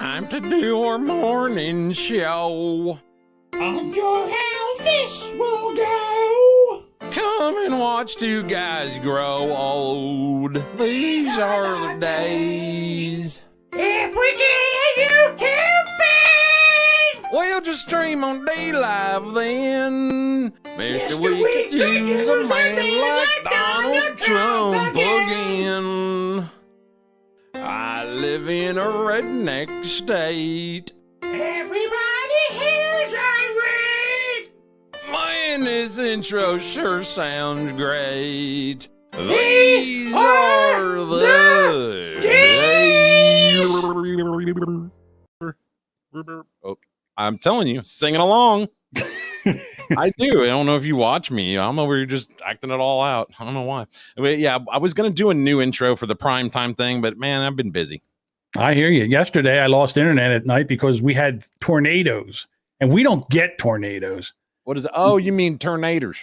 time to do our morning show. Wonder how this will go. Come and watch two guys grow old. These are the days. If we get a YouTube feed, We'll just stream on D-Live then. Mr. We We could use a man like Donald Trump again. I live in a redneck state. everybody here's irate. Man, this intro sure sounds great. These are the days. Oh, I'm telling you, singing along. I do. I don't know if you watch me. I'm over here just acting it all out. I don't know why. But yeah, I was going to do a new intro for the prime time thing, but man, I've been busy. I hear you. Yesterday, I lost internet at night because we had tornadoes, and we don't get tornadoes. What is it? Oh, you mean tornadoes?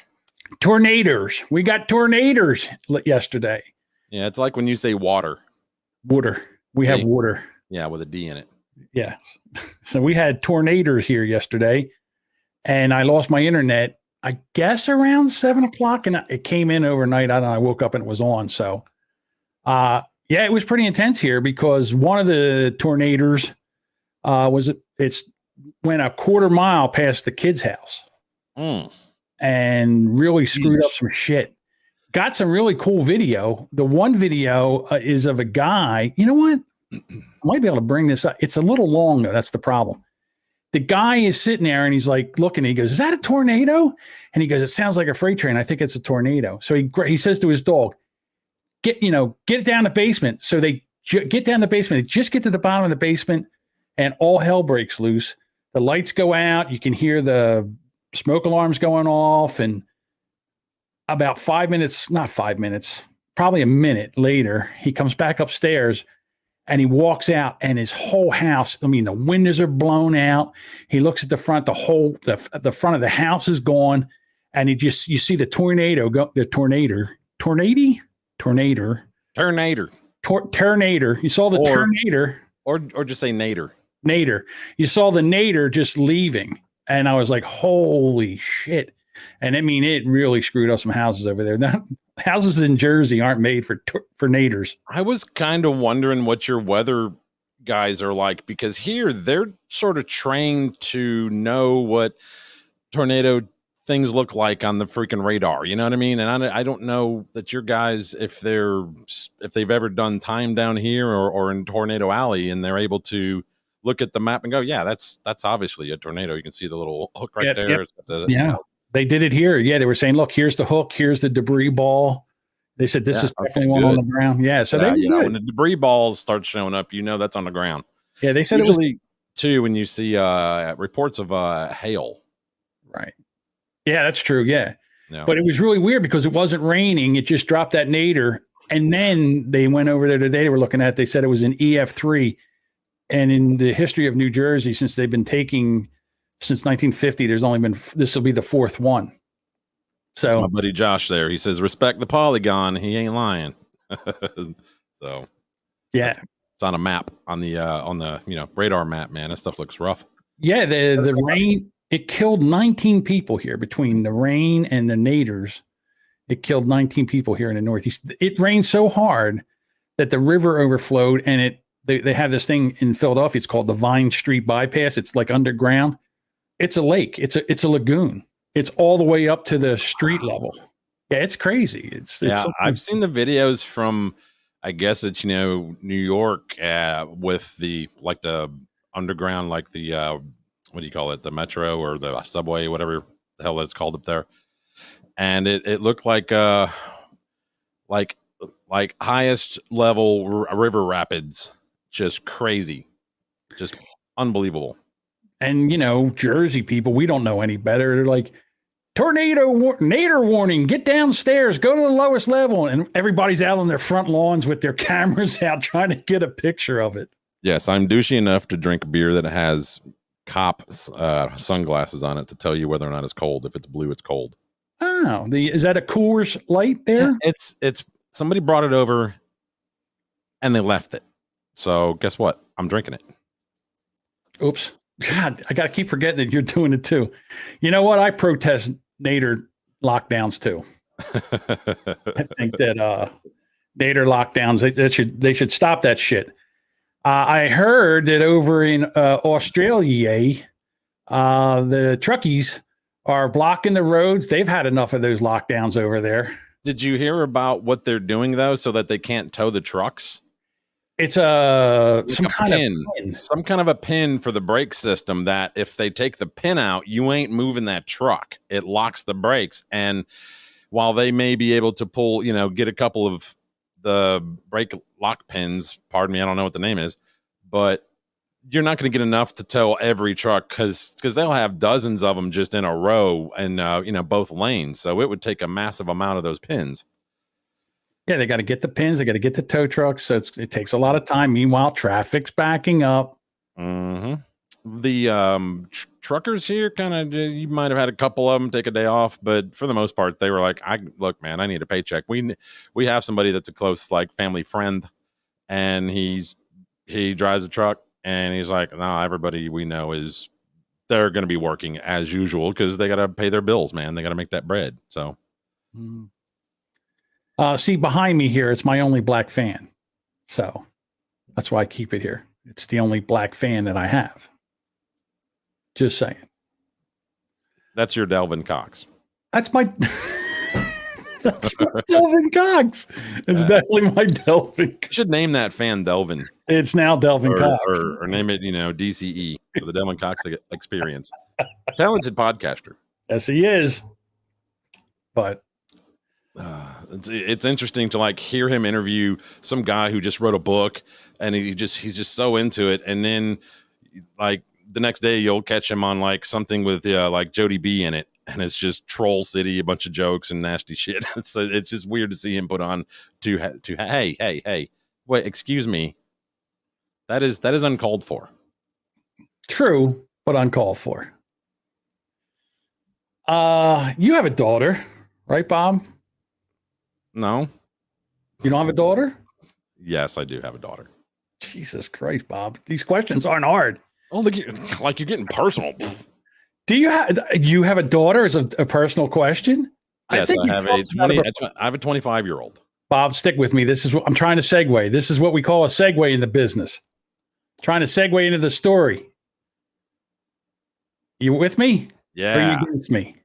Tornadoes. We got tornadoes yesterday. Yeah, it's like when you say water. Water. We have water. Yeah, with a D in it. Yeah. So we had tornadoes here yesterday, and I lost my internet, I guess around 7:00, and it came in overnight. I don't know. I woke up and it was on. So, yeah, it was pretty intense here because one of the tornadoes it's went a quarter mile past the kid's house and really screwed up some shit. Got some really cool video. The one video is of a guy. You know what? I might be able to bring this up. It's a little long though. That's the problem. The guy is sitting there and he's like looking. He goes, "Is that a tornado?" And he goes, "It sounds like a freight train. I think it's a tornado." So he says to his dog, get it down the basement. So they get down the basement. They just get to the bottom of the basement, and all hell breaks loose. The lights go out. You can hear the smoke alarms going off. And about 5 minutes, not 5 minutes, probably a minute later, he comes back upstairs and he walks out, and his whole house, I mean, the windows are blown out. He looks at the front, the front of the house is gone. And you see the tornado go, the tornado. You saw the tornado. Or just say nader. Nader. You saw the nader just leaving. And I was like, holy shit. And I mean, it really screwed up some houses over there. The houses in Jersey aren't made for naders. I was kind of wondering what your weather guys are like, because here they're sort of trained to know what tornado things look like on the freaking radar. You know what I mean? And I don't know that your guys, if they've ever done time down here or in Tornado Alley, and they're able to look at the map and go, yeah, that's obviously a tornado. You can see the little hook right there. Yep. They did it here. Yeah, they were saying, look, here's the hook, here's the debris ball. They said this is definitely one on the ground. Yeah, so they did. When the debris balls start showing up, that's on the ground. Yeah, they said usually, it was too when you see reports of hail. Right. Yeah, that's true. Yeah. But it was really weird because it wasn't raining. It just dropped that nader. And then they went over there today. They were looking at, they said it was an EF3. And in the history of New Jersey, since they've been taking since 1950, there's only been, this will be the fourth one. So my buddy Josh there, he says, respect the polygon. He ain't lying. So yeah, it's on a map on the radar map, man. That stuff looks rough. Yeah. The rain, it killed 19 people here between the rain and the naders. It killed 19 people here in the Northeast. It rained so hard that the river overflowed, and they have this thing in Philadelphia. It's called the Vine Street Bypass. It's like underground. It's a lake. It's a lagoon. It's all the way up to the street level. Yeah, it's crazy. It's I've seen the videos from, I guess it's New York with the underground, like the what do you call it, the metro or the subway, whatever the hell it's called up there, and it looked like highest level river rapids, just crazy, just unbelievable. And Jersey people, we don't know any better. They're like, nader warning, get downstairs, go to the lowest level. And everybody's out on their front lawns with their cameras out trying to get a picture of it. Yes, I'm douchey enough to drink beer that has cop sunglasses on it to tell you whether or not it's cold. If it's blue, it's cold. Oh, is that a Coors Light there? Yeah, it's somebody brought it over and they left it. So guess what? I'm drinking it. Oops. God, I got to keep forgetting that you're doing it too. You know what? I protest Nader lockdowns too. I think that Nader lockdowns, they should stop that shit. I heard that over in Australia, the truckies are blocking the roads. They've had enough of those lockdowns over there. Did you hear about what they're doing though, so that they can't tow the trucks? It's some kind of pin. Some kind of a pin for the brake system that if they take the pin out, you ain't moving that truck. It locks the brakes. And while they may be able to pull, get a couple of the brake lock pins, pardon me, I don't know what the name is, but you're not going to get enough to tow every truck because they'll have dozens of them just in a row and, both lanes. So it would take a massive amount of those pins. Yeah, they got to get the pins. They got to get the tow trucks. So it takes a lot of time. Meanwhile, traffic's backing up. Mm-hmm. The truckers here you might have had a couple of them take a day off, but for the most part, they were like, look, man, I need a paycheck. We have somebody that's a close family friend, and he drives a truck, and he's like, no, everybody we know they're going to be working as usual because they got to pay their bills, man. They got to make that bread. So. Mm. See, behind me here, it's my only black fan. So that's why I keep it here. It's the only black fan that I have. Just saying. That's your Delvin Cox. That's my Delvin Cox. It's definitely my Delvin. You should name that fan Delvin. It's now Delvin Cox. Or name it, DCE, for the Delvin Cox experience. Talented podcaster. Yes, he is. But it's interesting to hear him interview some guy who just wrote a book, and he's just so into it, and then the next day you'll catch him on something with Jody B in it, and it's just Troll City, a bunch of jokes and nasty shit. It's just weird to see him put on to hey, wait, excuse me, that is uncalled for. True, but uncalled for. You have a daughter, right, Bob? No. You don't have a daughter? Yes, I do have a daughter. Jesus Christ, Bob. These questions aren't hard. Oh, look, you're getting personal. Do you have a daughter as a personal question? Yes, I have a 25-year-old. Bob, stick with me. This is what I'm trying to segue. This is what we call a segue in the business. Trying to segue into the story. You with me? Yeah. Or are you against me?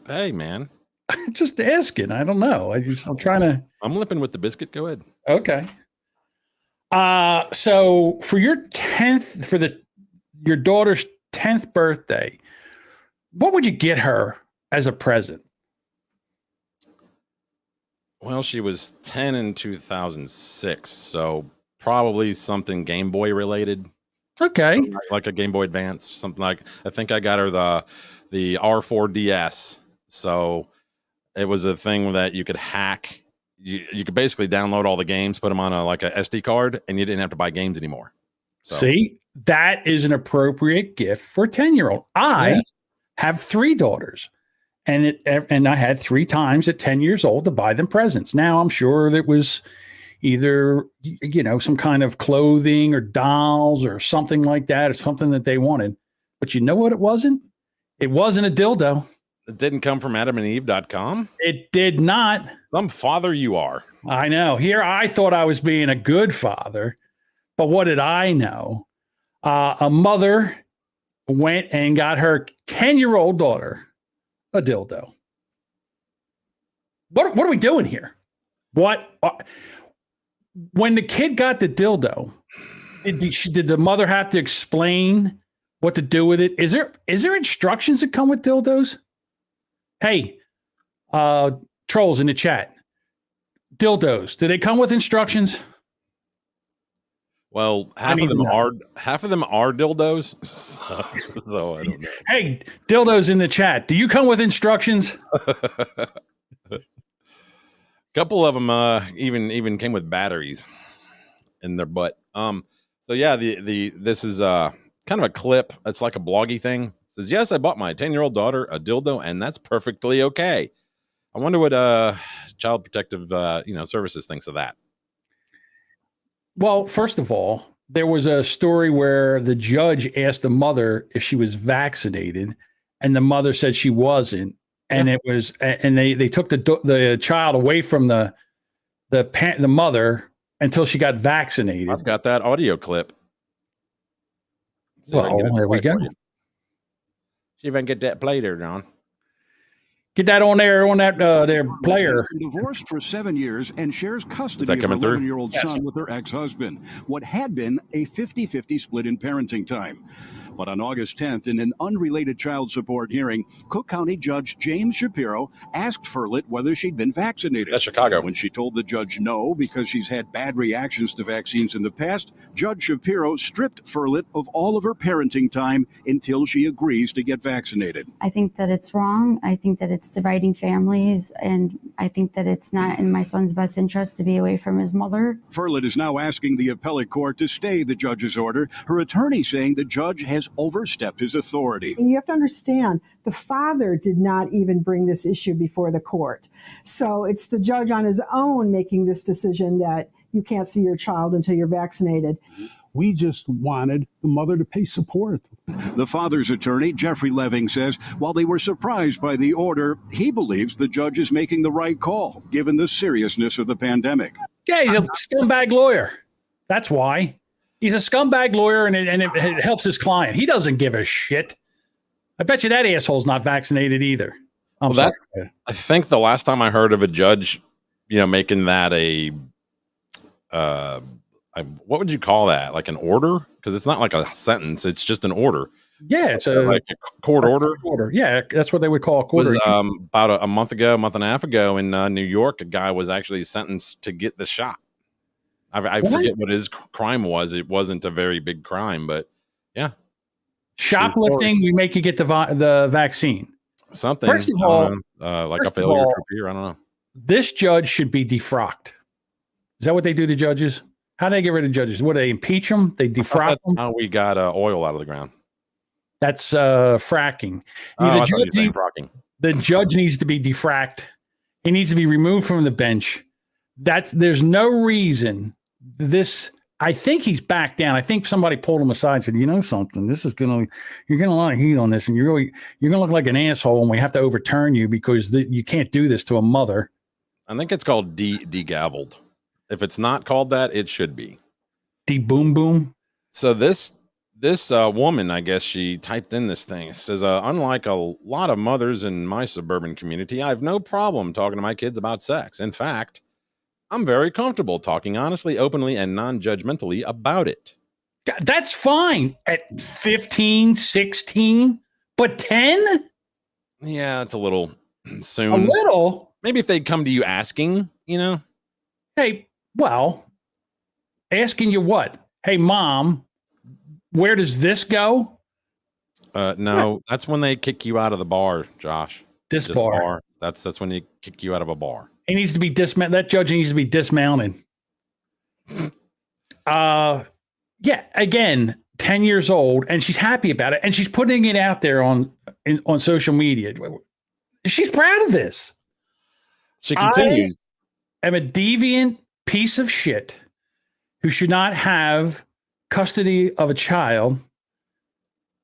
Hey, man. Just asking. I don't know. I'm trying to. I'm lipping with the biscuit. Go ahead. Okay. So for your your daughter's 10th birthday, what would you get her as a present? Well, she was 10 in 2006, so probably something Game Boy related. Okay. Like a Game Boy Advance, something I think I got her the R4DS. So it was a thing that you could hack. You could basically download all the games, put them on a SD card, and you didn't have to buy games anymore. So. See, that is an appropriate gift for a 10-year-old. I have 3 daughters, and I had 3 times at 10 years old to buy them presents. Now I'm sure that was either some kind of clothing or dolls or something like that, or something that they wanted. But you know what it wasn't? It wasn't a dildo. It didn't come from AdamandEve.com? It did not. Some father you are. I know. Here, I thought I was being a good father, but what did I know? A mother went and got her 10-year-old daughter a dildo. What are we doing here? When the kid got the dildo, did the mother have to explain what to do with it? Is there instructions that come with dildos? Hey, trolls in the chat, dildos, do they come with instructions? Well, half of them are dildos. So I don't know. Hey, dildos in the chat, do you come with instructions? Couple of them even came with batteries in their butt. So yeah, this is kind of a clip. It's like a bloggy thing. It says, yes, I bought my 10-year-old daughter a dildo, and that's perfectly okay. I wonder what Child Protective Services thinks of that. Well, first of all, there was a story where the judge asked the mother if she was vaccinated, and the mother said she wasn't, and it was, and they took the child away from the mother until she got vaccinated. I've got that audio clip. Well, there we go. See if I can get that play there, John. Get that on there, on that their player. Has been divorced for 7 years and shares custody Is that of her coming through? 11-year-old son with her ex-husband. What had been a 50-50 split in parenting time. But on August 10th, in an unrelated child support hearing, Cook County Judge James Shapiro asked Furlet whether she'd been vaccinated. That's Chicago. When she told the judge no because she's had bad reactions to vaccines in the past, Judge Shapiro stripped Furlet of all of her parenting time until she agrees to get vaccinated. I think that it's wrong. I think that it's dividing families, and I think that it's not in my son's best interest to be away from his mother. Furlet is now asking the appellate court to stay the judge's order, her attorney saying the judge has overstepped his authority. And you have to understand, the father did not even bring this issue before the court. So it's the judge on his own making this decision that you can't see your child until you're vaccinated. We just wanted the mother to pay support. The father's attorney, Jeffrey Leving, says while they were surprised by the order, he believes the judge is making the right call, given the seriousness of the pandemic. Yeah, he's a scumbag lawyer. That's why. He's a scumbag lawyer, and it helps his client. He doesn't give a shit. I bet you that asshole's not vaccinated either. I think the last time I heard of a judge, making that a, what would you call that? Like an order? Because it's not like a sentence. It's just an order. Yeah, it's like a court order. Yeah, that's what they would call a court order. About a month and a half ago in New York, a guy was actually sentenced to get the shot. I forget what his crime was. It wasn't a very big crime, but yeah. Shoplifting, we make you get the vaccine. Something. First of all, like a failure trip here. I don't know. This judge should be defrocked. Is that what they do to judges? How do they get rid of judges? What, do they impeach them? They defrock them? How we got oil out of the ground. That's fracking. The judge needs to be defracked. He needs to be removed from the bench. There's no reason I think he's backed down. I think somebody pulled him aside and said, you know something, you're getting a lot of heat on this, and you're gonna look like an asshole, and we have to overturn you because you can't do this to a mother. I think it's called de-gavelled. If it's not called that, it should be. De-boom boom. So this woman, I guess she typed in this thing. It says, unlike a lot of mothers in my suburban community, I have no problem talking to my kids about sex. In fact, I'm very comfortable talking honestly, openly, and non-judgmentally about it. That's fine at 15, 16, but 10? Yeah, it's a little soon. A little? Maybe if they'd come to you asking, Hey, well, asking you what? Hey, Mom, where does this go? No, that's when they kick you out of the bar, Josh. This bar. That's when they kick you out of a bar. He needs to be dismounted. That judge needs to be dismounted. Yeah, again, 10 years old, and she's happy about it, and she's putting it out there on social media. She's proud of this. She continues. I am a deviant piece of shit who should not have custody of a child,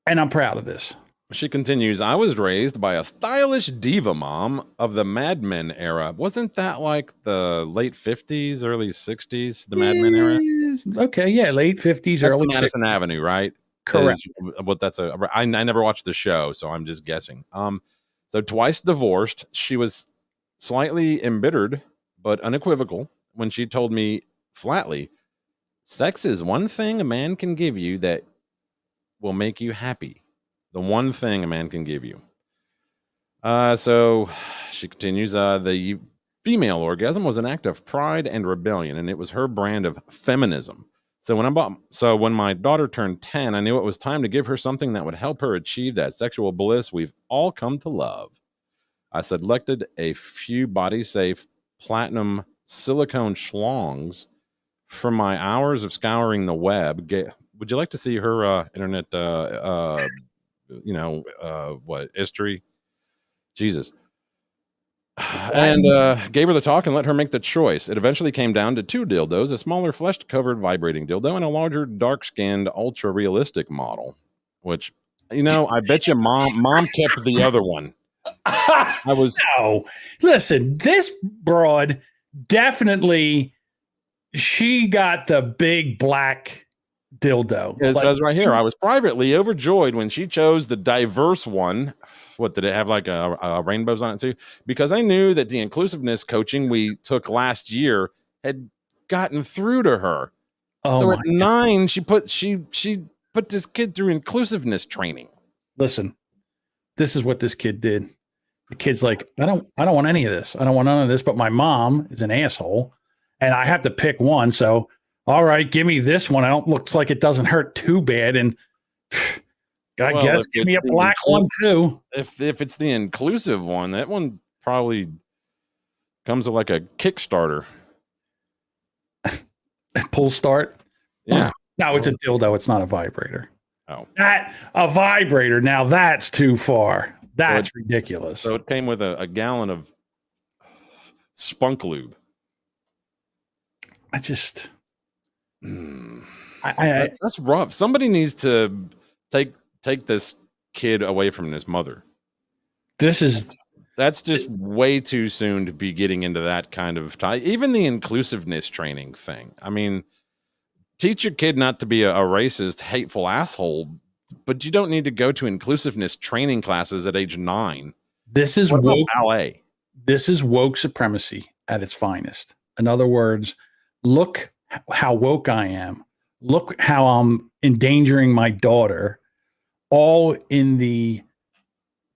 and I'm proud of this. She continues, I was raised by a stylish diva mom of the Mad Men era. Wasn't that like the late 50s, early 60s, the Mad Men era? Okay, yeah, late 50s, early 60s. Madison Avenue, right? Correct. I never watched the show, so I'm just guessing. So twice divorced. She was slightly embittered, but unequivocal when she told me flatly, sex is one thing a man can give you that will make you happy. The one thing a man can give you. So she continues, the female orgasm was an act of pride and rebellion, and it was her brand of feminism. So when my daughter turned 10, I knew it was time to give her something that would help her achieve that sexual bliss we've all come to love. I selected a few body safe platinum silicone schlongs from my hours of scouring the web. Would you like to see her internet history? Jesus. and gave her the talk and let her make the choice. It eventually came down to 2 dildos, a smaller flesh-covered vibrating dildo and a larger dark-skinned ultra-realistic model, which, I bet you mom kept the other one. No. Listen, this broad definitely, she got the big black dildo. It says right here, I was privately overjoyed when she chose the diverse one. What did it have, like a rainbows on it too? Because I knew that the inclusiveness coaching we took last year had gotten through to her. Oh, so at 9, she put this kid through inclusiveness training. Listen, this is what this kid did. The kid's like, I don't want any of this. I don't want none of this. But my mom is an asshole, and I have to pick one. So, all right, give me this one. Looks like it doesn't hurt too bad. And I guess give me a black one too. If it's the inclusive one, that one probably comes with like a Kickstarter. Pull start. Yeah. No, it's a dildo. It's not a vibrator. Oh, a vibrator. Now that's too far. That's ridiculous. So it came with a gallon of spunk lube. That's rough. Somebody needs to take this kid away from his mother. That's just way too soon to be getting into that kind of tie. Even the inclusiveness training thing. I mean, teach your kid not to be a racist, hateful asshole, but you don't need to go to inclusiveness training classes at age 9. This is woke ballet. This is woke supremacy at its finest. In other words, look how woke I am. Look how I'm endangering my daughter, all in the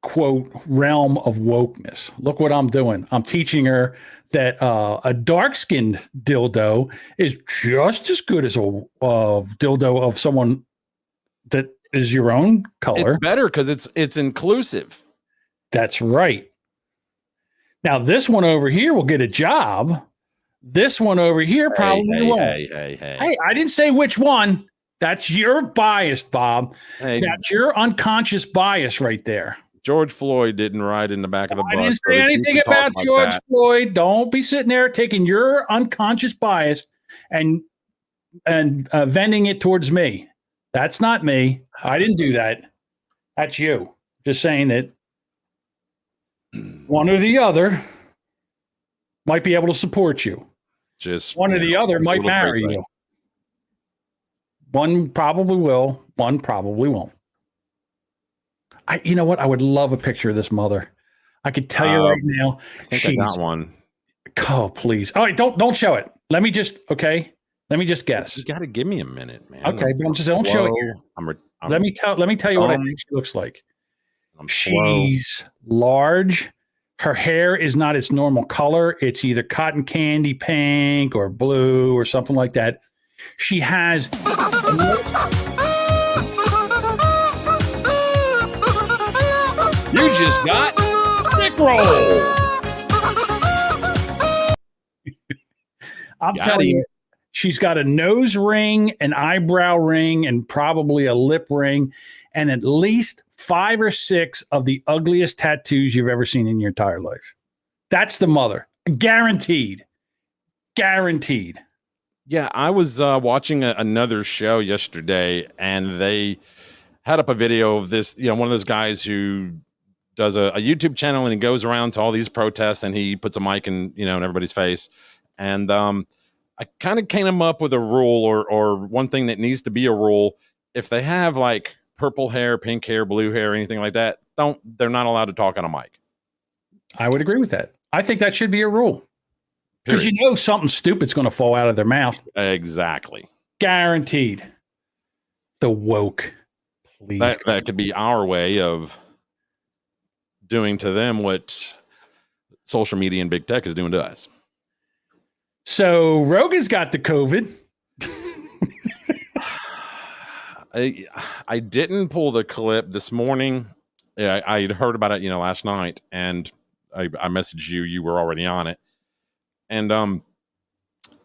quote realm of wokeness. Look what I'm doing. I'm teaching her that a dark-skinned dildo is just as good as a dildo of someone that is your own color. It's better because it's inclusive. That's right. Now this one over here will get a job. This one over here probably won't. Hey, I didn't say which one. That's your bias, Bob. Hey, that's your unconscious bias right there. George Floyd didn't ride in the back of the bus. I didn't say anything about George Floyd. Don't be sitting there taking your unconscious bias and venting it towards me. That's not me. I didn't do that. That's you. Just saying that one or the other might be able to support you. Just one or the other might marry you. One probably will. One probably won't. You know what? I would love a picture of this mother. I could tell you right now. I think I got one. Oh, please. All right, don't show it. Let me just guess. You got to give me a minute, man. Okay, but don't show it here. Let me tell you what I think she looks like. She's large. Her hair is not its normal color. It's either cotton candy pink or blue or something like that. She has You just got Rickroll. I'm telling you, she's got a nose ring, an eyebrow ring, and probably a lip ring, and at least 5 or 6 of the ugliest tattoos you've ever seen in your entire life. That's the mother. Guaranteed. Guaranteed. Yeah, I was watching another show yesterday, and they had up a video of this, one of those guys who does a YouTube channel, and he goes around to all these protests, and he puts a mic in, in everybody's face. And I kind of came up with a rule or one thing that needs to be a rule. If they have like purple hair, pink hair, blue hair, anything like that, they're not allowed to talk on a mic. I would agree with that. I think that should be a rule. Because something stupid's going to fall out of their mouth. Exactly. Guaranteed. The woke. Please. That could be our way of doing to them what social media and big tech is doing to us. So Rogan's got the COVID. I didn't pull the clip this morning. I had heard about it, last night, and I messaged you. You were already on it. And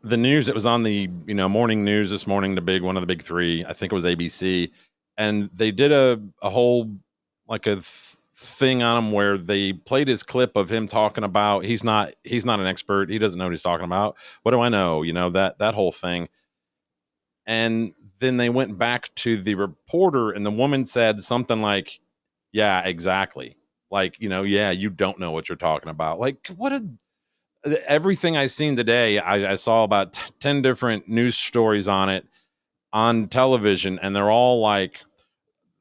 the news, it was on the morning news this morning, one of the big 3. I think it was ABC, and they did a whole like a thing on him where they played his clip of him talking about he's not an expert. He doesn't know what he's talking about. What do I know? You know, that whole thing. And then they went back to the reporter and the woman said something like, yeah, exactly. Like, you know, yeah, you don't know what you're talking about. Like, everything I seen today, I saw about 10 different news stories on it on television, and they're all like,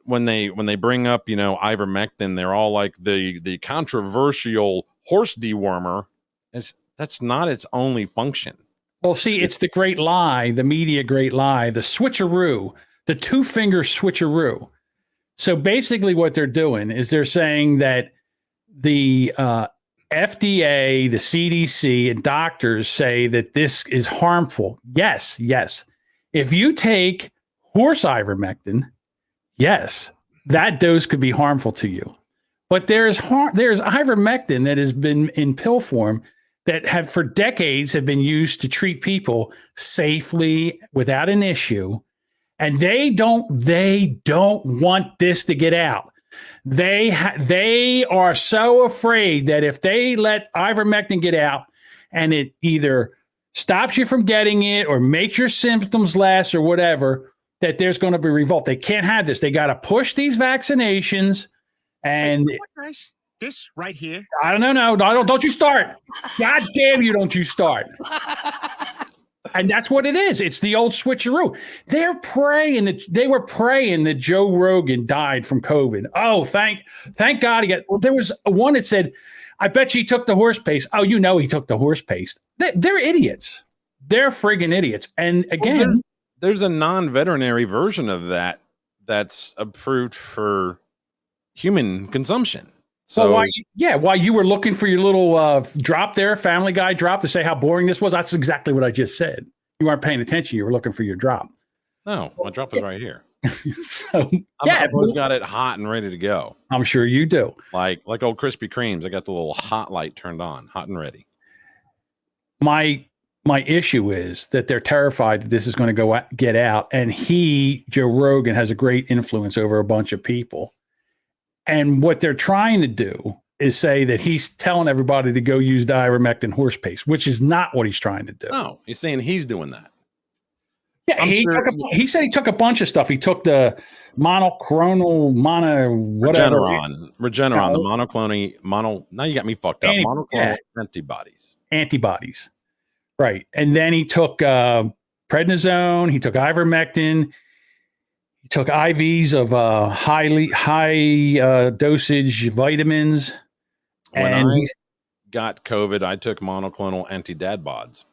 when they bring up, you know, ivermectin, they're all like the controversial horse dewormer. That's not its only function. Well, see, it's the great lie, the media great lie, the switcheroo, the two-finger switcheroo. So basically what they're doing is they're saying that the FDA, the CDC, and doctors say that this is harmful. Yes. If you take horse ivermectin, yes, that dose could be harmful to you. But there's ivermectin that has been in pill form that have for decades have been used to treat people safely without an issue. And they don't want this to get out. They are so afraid that if they let ivermectin get out and it either stops you from getting it or makes your symptoms less or whatever, that there's going to be revolt. They can't have this. They got to push these vaccinations. And this right here. I don't know. Don't you start. God damn you, don't you start. And that's what it is. It's the old switcheroo. They were praying that Joe Rogan died from COVID. Oh, thank God. There was one that said, I bet you he took the horse paste. Oh, you know he took the horse paste. They're idiots. They're friggin' idiots. And again, there's a non-veterinary version of that's approved for human consumption. So while you were looking for your little drop there, Family Guy drop to say how boring this was, that's exactly what I just said. You weren't paying attention. You were looking for your drop. No, my drop is right here. So I've always got it hot and ready to go. I'm sure you do. Like old Krispy Kremes, I got the little hot light turned on, hot and ready. My issue is that they're terrified that this is going to get out, and Joe Rogan, has a great influence over a bunch of people. And what they're trying to do is say that he's telling everybody to go use the ivermectin horse paste, which is not what he's trying to do. No, he's saying he's doing that. Yeah, he said he took a bunch of stuff. He took the Regeneron, now you got me fucked up. Monoclonal antibodies. Right. And then he took prednisone, he took ivermectin, he took IVs of high dosage vitamins. When I got COVID, I took monoclonal anti-dad bods.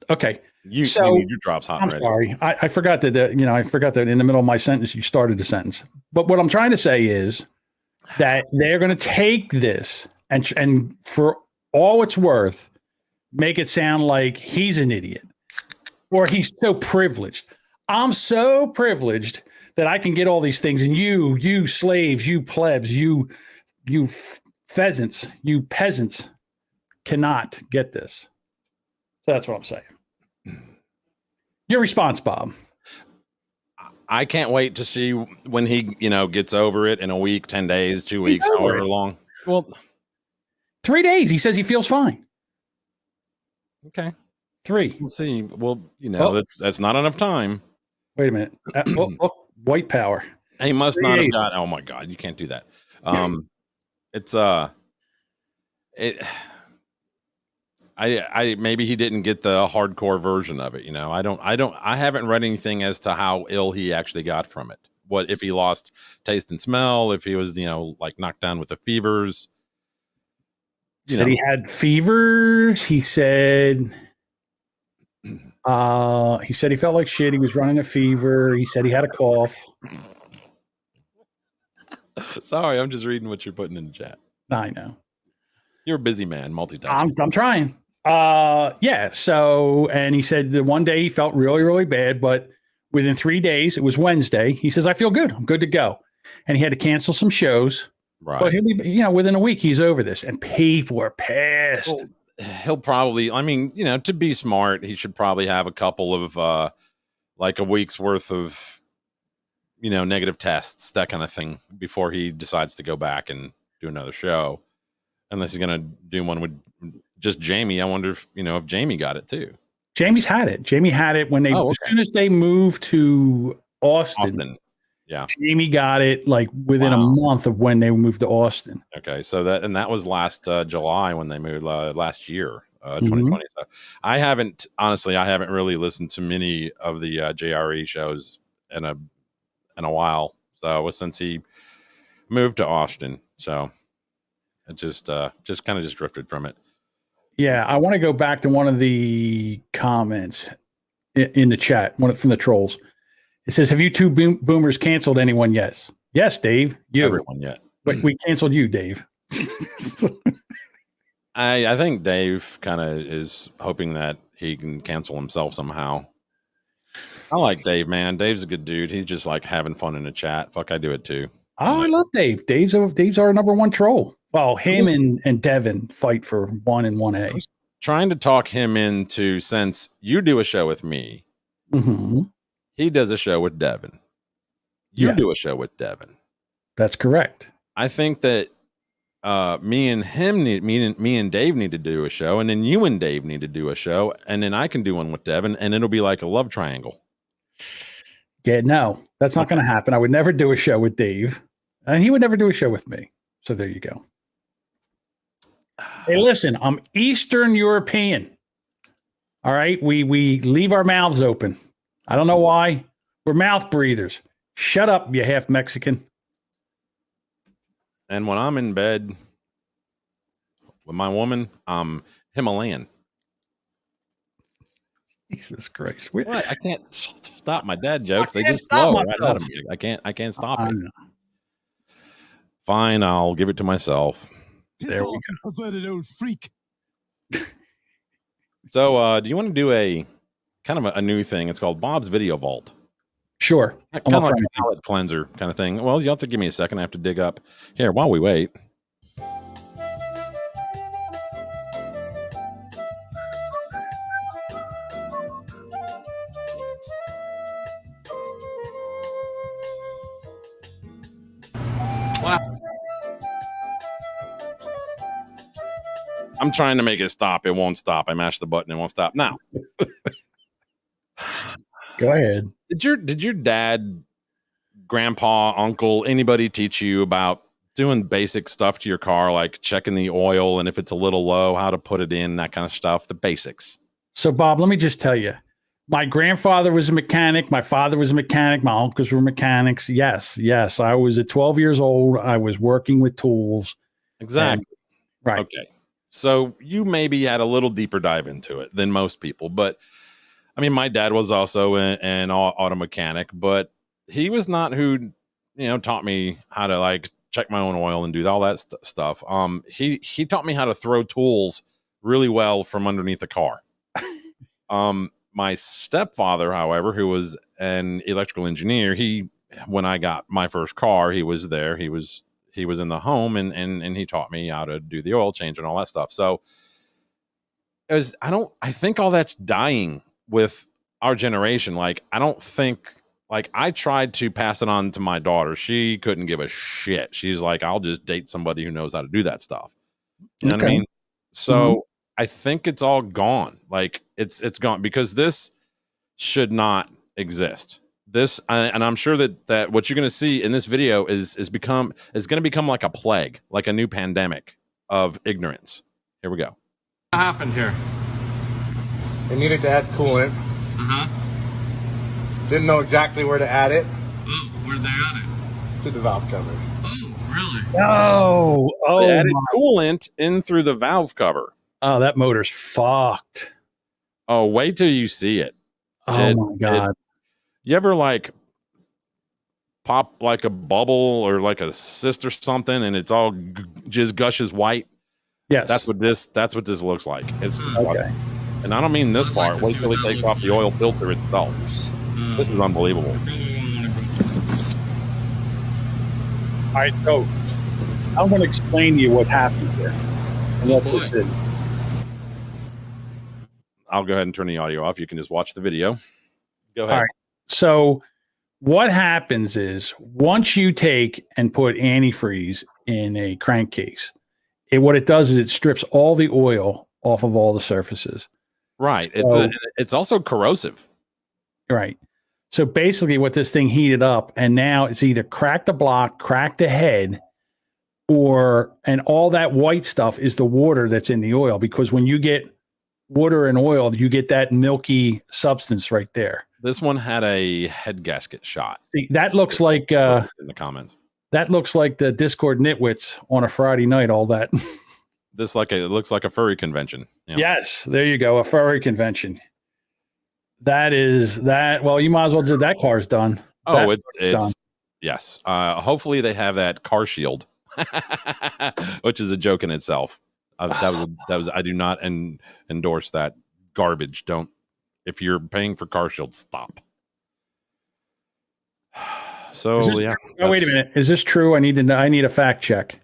Okay. You need your drops hot and ready. Sorry. I forgot that I forgot that in the middle of my sentence you started the sentence. But what I'm trying to say is that they're going to take this and for all it's worth, make it sound like he's an idiot or he's so privileged. I'm so privileged that I can get all these things, and you slaves, you plebs, you pheasants, you peasants cannot get this. So that's what I'm saying. Your response, Bob. I can't wait to see when he, gets over it in a week, 10 days, 2 weeks, however long. Well, 3 days. He says he feels fine. Okay. 3. We'll see. Well, that's not enough time. Wait a minute. White power. He must not have got. Oh my God, you can't do that. I maybe he didn't get the hardcore version of it. I haven't read anything as to how ill he actually got from it. What if he lost taste and smell? If he was, like knocked down with the fevers? He had fevers. He said he felt like shit. He was running a fever. He said he had a cough. Sorry, I'm just reading what you're putting in the chat. I know. You're a busy man, multitasking. I'm trying. Yeah. So, and he said that one day he felt really, really bad, but within 3 days, it was Wednesday. He says, I feel good. I'm good to go. And he had to cancel some shows. Right. But he'll be, within a week, he's over this. And people are pissed. Well, he'll probably, to be smart, he should probably have a couple of, like a week's worth of, negative tests, that kind of thing, before he decides to go back and do another show. Unless he's going to do one with just Jamie. I wonder if Jamie got it too. Jamie's had it. Jamie had it when as soon as they moved to Austin. Yeah. Jamie got it like within a month of when they moved to Austin. Okay. So that was last July when they moved last year, 2020. So I haven't really listened to many of the JRE shows in a while. So it was since he moved to Austin. So it just kind of drifted from it. Yeah, I want to go back to one of the comments in the chat, one from the trolls. It says, "Have you two boomers canceled anyone?" Yes, Dave. You. Everyone yet? We canceled you, Dave. I think Dave kind of is hoping that he can cancel himself somehow. I like Dave, man. Dave's a good dude. He's just like having fun in the chat. Fuck, I do it too. Oh, I love Dave. Dave's our number one troll. Well, him and Devin fight for 1 and 1A. Trying to talk him into, since you do a show with me, he does a show with Devin. You do a show with Devin. That's correct. I think that me and Dave need to do a show, and then you and Dave need to do a show, and then I can do one with Devin, and it'll be like a love triangle. Yeah, no, that's not going to happen. I would never do a show with Dave, and he would never do a show with me. So there you go. Hey, listen, I'm Eastern European. All right. We leave our mouths open. I don't know why. We're mouth breathers. Shut up, you half Mexican. And when I'm in bed with my woman, I'm Himalayan. Jesus Christ. What? I can't stop my dad jokes. They just flow right out of me. I can't stop it. Fine, I'll give it to myself. There we go. Pathetic old freak. So, do you want to do a kind of a new thing? It's called Bob's Video Vault. Sure. Kind of like a palate cleanser kind of thing. Well, you'll have to give me a second. I have to dig up here while we wait. I'm trying to make it stop. It won't stop. I mashed the button. It won't stop. Now, go ahead. Did your dad, grandpa, uncle, anybody teach you about doing basic stuff to your car, like checking the oil and if it's a little low, how to put it in, that kind of stuff, the basics? So, Bob, let me just tell you, my grandfather was a mechanic. My father was a mechanic. My uncles were mechanics. Yes. I was at 12 years old. I was working with tools. Exactly. Right. Okay. So you maybe had a little deeper dive into it than most people, but I mean, my dad was also an auto mechanic, but he was not who, taught me how to like check my own oil and do all that stuff. He taught me how to throw tools really well from underneath a car. My stepfather, however, who was an electrical engineer, when I got my first car, he was there. He was in the home and he taught me how to do the oil change and all that stuff. So I think all that's dying with our generation. Like, I don't think, like, I tried to pass it on to my daughter. She couldn't give a shit. She's like, I'll just date somebody who knows how to do that stuff. You know what I mean? So I think it's all gone. Like, it's gone because this should not exist. This, and I'm sure that what you're going to see in this video is going to become like a plague, like a new pandemic of ignorance. Here we go. What happened here? They needed to add coolant. Didn't know exactly where to add it. Oh, where'd they add it? To the valve cover. Oh, really? They added coolant in through the valve cover. Oh, that motor's fucked. Oh, wait till you see it. Oh my God. You ever like pop like a bubble or like a cyst or something and it's all just gushes white? Yes. That's what this looks like. It's okay. And I don't mean this part. Wait till it takes off the oil filter itself. This is unbelievable. All right, so I'm going to explain to you what happened here and what this is. I'll go ahead and turn the audio off. You can just watch the video. Go ahead. All right. So what happens is once you take and put antifreeze in a crankcase, what it does is it strips all the oil off of all the surfaces. Right. So- It's also corrosive. Right. So basically what this thing heated up, and now it's either cracked the block, cracked the head, and all that white stuff is the water that's in the oil, because when you get water and oil, you get that milky substance right there. This one had a head gasket shot. See, that looks like in the comments. that looks like the Discord nitwits on a Friday night, all that. It looks like a furry convention. Yeah. Yes, there you go, a furry convention. That is that. Well, you might as well do that. Car's done. Oh, That it's done. yes. Hopefully they have that car shield, which is a joke in itself. That was. I do not endorse that garbage. Don't. If you're paying for car shield, stop. So yeah. Oh, wait a minute. Is this true? I need to know. I need a fact check.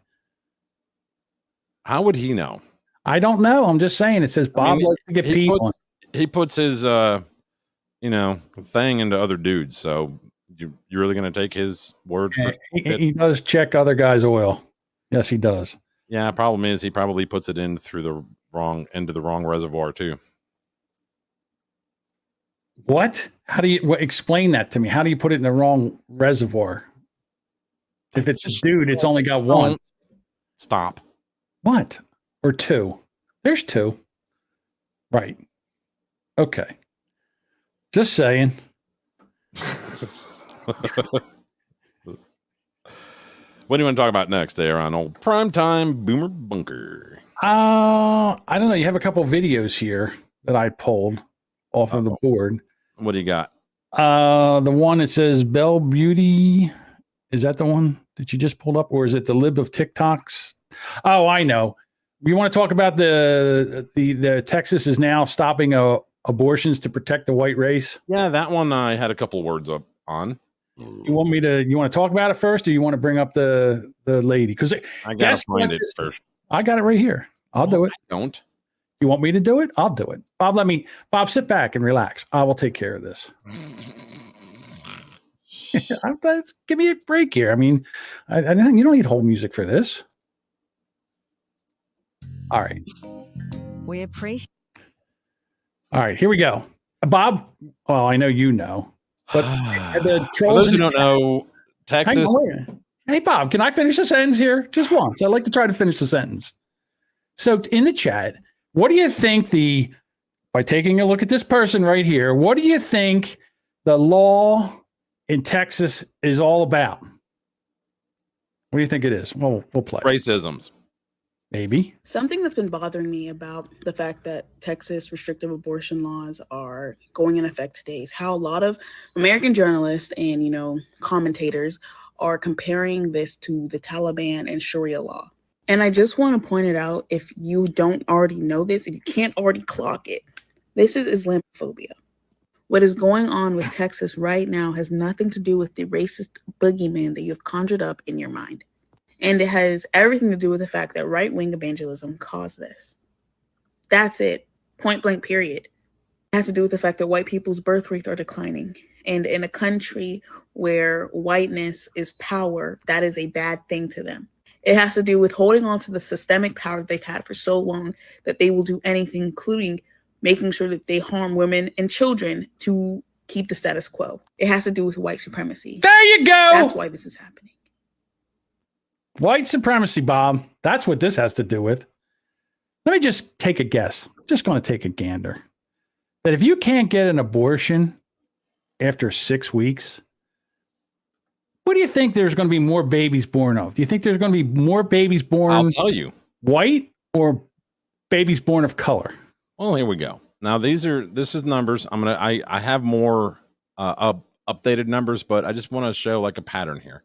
How would he know? I don't know. I'm just saying. It says Bob likes to get peed on. He puts his thing into other dudes. So you're really going to take his word for it? He does check other guys' oil. Yes, he does. Yeah. Problem is, he probably puts it in through the wrong reservoir too. What? How do you explain that to me? How do you put it in the wrong reservoir? If it's a dude, it's only got one. Stop. What? Or two? There's two. Right. Okay. Just saying. What do you want to talk about next there on old Primetime Boomer Bunker? I don't know. You have a couple videos here that I pulled off of the board. What do you got? The one that says Belle Beauty. Is that the one that you just pulled up? Or is it the lib of TikToks? Oh, I know. You want to talk about the Texas is now stopping abortions to protect the white race? Yeah, that one I had a couple words up on. You want to talk about it first, or you want to bring up the lady? Because I gotta find it first. I got it right here. I'll do it. I don't. You want me to do it? I'll do it. Bob, sit back and relax. I will take care of this. Give me a break here. I mean, I don't, you don't need whole music for this. All right. We appreciate. All right, here we go. Bob, well, I know you know, but the For trolls those who don't know, Texas. Hang on, wait a minute. Hey, Bob, can I finish the sentence here? Just once. I like to try to finish the sentence. So in the chat, what do you think by taking a look at this person right here, what do you think the law in Texas is all about? What do you think it is? Well, we'll play. Racisms. Maybe. Something that's been bothering me about the fact that Texas restrictive abortion laws are going in effect today is how a lot of American journalists and, commentators are comparing this to the Taliban and Sharia law. And I just want to point it out, if you don't already know this, if you can't already clock it, this is Islamophobia. What is going on with Texas right now has nothing to do with the racist boogeyman that you've conjured up in your mind. And it has everything to do with the fact that right-wing evangelism caused this. That's it. Point blank, period. It has to do with the fact that white people's birth rates are declining. And in a country where whiteness is power, that is a bad thing to them. It has to do with holding on to the systemic power they've had for so long that they will do anything, including making sure that they harm women and children to keep the status quo. It has to do with white supremacy. There you go. That's why this is happening. White supremacy, Bob. That's what this has to do with. Let me just take a guess. I'm just going to take a gander. That if you can't get an abortion after 6 weeks, what do you think there's going to be more babies born of? Do you think there's going to be more babies born? I'll tell you. White or babies born of color? Well, here we go. Now this is numbers. I have more updated numbers, but I just want to show like a pattern here.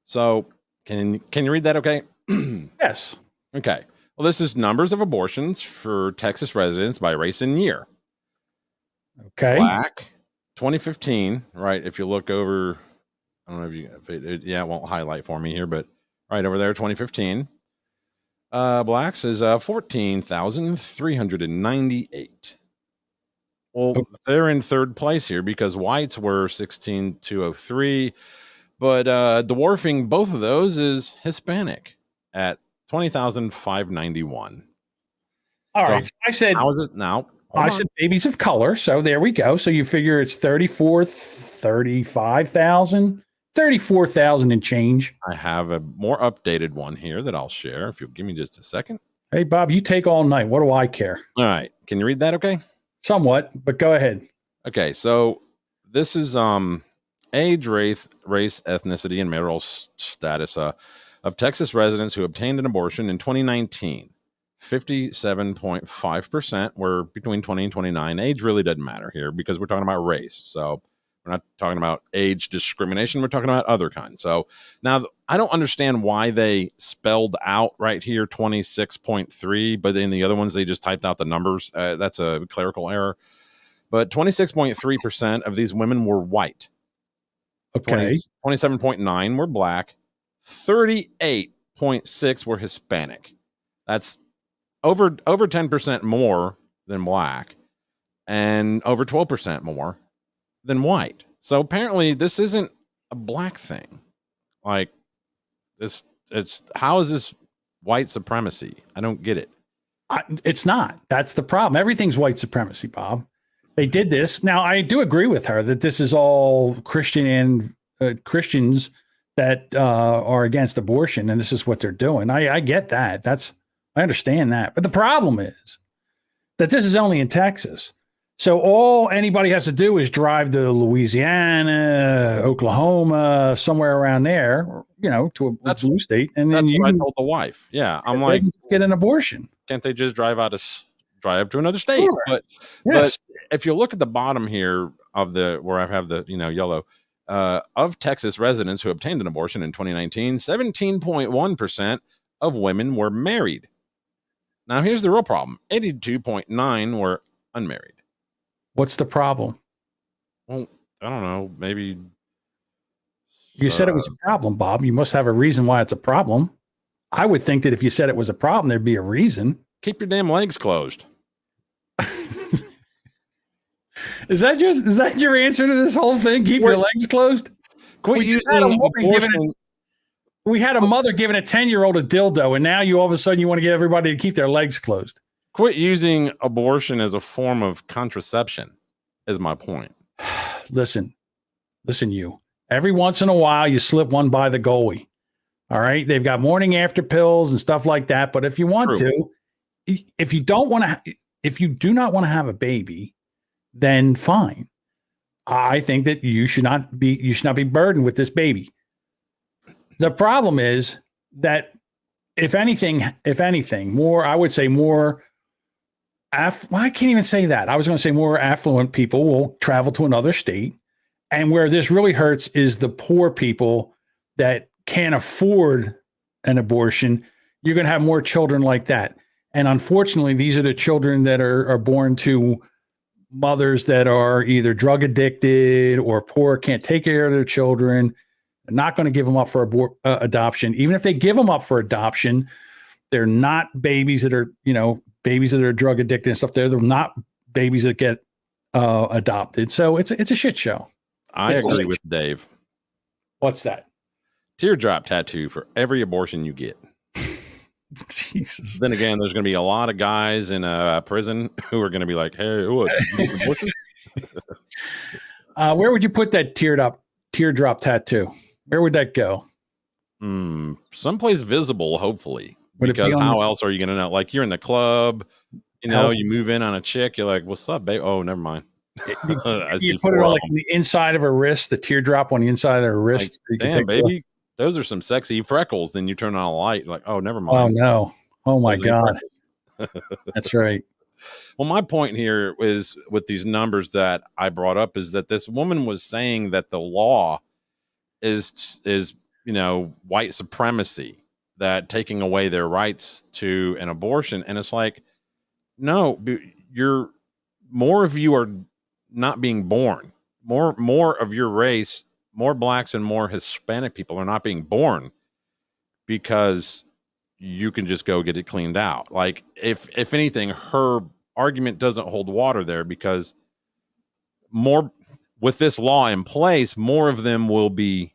So can you read that? Okay. Yes. Okay. Well, this is numbers of abortions for Texas residents by race and year. Okay. Black, 2015. Right. If you look over, I don't know if it won't highlight for me here, but right over there, 2015. Blacks is 14,398. Well, they're in third place here because whites were 16,203, but dwarfing both of those is Hispanic at 20,591. All right. So I said, how is it now? I said babies of color. So there we go. So you figure it's 35,000, 34,000 and change. I have a more updated one here that I'll share if you'll give me just a second. Hey, Bob, you take all night. What do I care? All right. Can you read that okay? Somewhat, but go ahead. Okay. So this is age, race, ethnicity, and marital status of Texas residents who obtained an abortion in 2019. 57.5% were between 20 and 29. Age really doesn't matter here because we're talking about race. So we're not talking about age discrimination. We're talking about other kinds. So now I don't understand why they spelled out right here 26.3, but in the other ones, they just typed out the numbers. That's a clerical error. But 26.3% of these women were white. Okay. 27.9 were black. 38.6 were Hispanic. That's over 10% more than black and over 12% more than white. So apparently this isn't a black thing. Like this, how is this white supremacy? I don't get it. It's not. That's the problem. Everything's white supremacy, Bob. They did this. Now, I do agree with her that this is all Christian and Christians that are against abortion, and this is what they're doing. I get that. I understand that. But the problem is that this is only in Texas. So all anybody has to do is drive to Louisiana, Oklahoma, somewhere around there, to a blue state. And then that's what I told the wife. Yeah. I'm like, get an abortion. Can't they just drive to another state? Sure. But if you look at the bottom here of where I have the, yellow, of Texas residents who obtained an abortion in 2019, 17.1% of women were married. Now, here's the real problem. 82.9 were unmarried. What's the problem? Well, I don't know. Maybe. You said it was a problem, Bob. You must have a reason why it's a problem. I would think that if you said it was a problem, there'd be a reason. Keep your damn legs closed. Is that your answer to this whole thing? Keep your legs closed? Quit using abortion. We had a mother giving a 10-year-old a dildo, and now all of a sudden you want to get everybody to keep their legs closed. Quit using abortion as a form of contraception is my point. Listen, you. Every once in a while, you slip one by the goalie. All right? They've got morning after pills and stuff like that. But if you want to, if you do not want to have a baby, then fine. I think that you should not be burdened with this baby. The problem is that if anything, more, I would say more, I can't even say that. I was going to say more affluent people will travel to another state. And where this really hurts is the poor people that can't afford an abortion. You're going to have more children like that. And unfortunately, these are the children that are born to mothers that are either drug addicted or poor, can't take care of their children. They're not going to give them up for adoption. Even if they give them up for adoption, they're not babies that are, babies that are drug addicted and stuff. They're not babies that get adopted. So it's a shit show. I agree with Dave. What's that? Teardrop tattoo for every abortion you get. Jesus. Then again, there's going to be a lot of guys in a prison who are going to be like, "Hey, what? Abortion?" Where would you put that teardrop tattoo? Where would that go? Someplace visible, hopefully. Because how else are you going to know? Like you're in the club, you move in on a chick. You're like, "What's up, babe?" Oh, never mind. You put it on the inside of her wrist, the teardrop on the inside of her wrist. Like, damn, baby, those are some sexy freckles. Then you turn on a light, like, oh, never mind. Oh no! Oh my God! That's right. Well, my point here is with these numbers that I brought up is that this woman was saying that the law is white supremacy, that taking away their rights to an abortion, and it's like, no, more of you are not being born. More of your race, more blacks and more Hispanic people are not being born because you can just go get it cleaned out. Like if anything, her argument doesn't hold water there because more with this law in place, more of them will be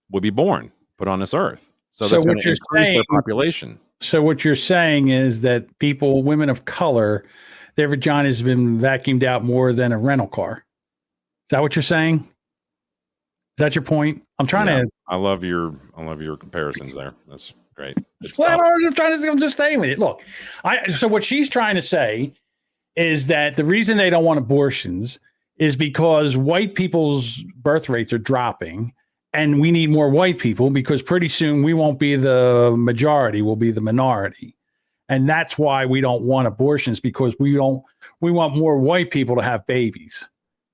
born, put on this earth. So that's going to increase their population. So what you're saying is that women of color, their vagina has been vacuumed out more than a rental car. Is that what you're saying? Is that your point? I'm trying to. I love your comparisons there. That's great. Well, I'm just staying with it. Look, so what she's trying to say is that the reason they don't want abortions is because white people's birth rates are dropping. And we need more white people because pretty soon we won't be the majority, we'll be the minority. And that's why we don't want abortions, because we want more white people to have babies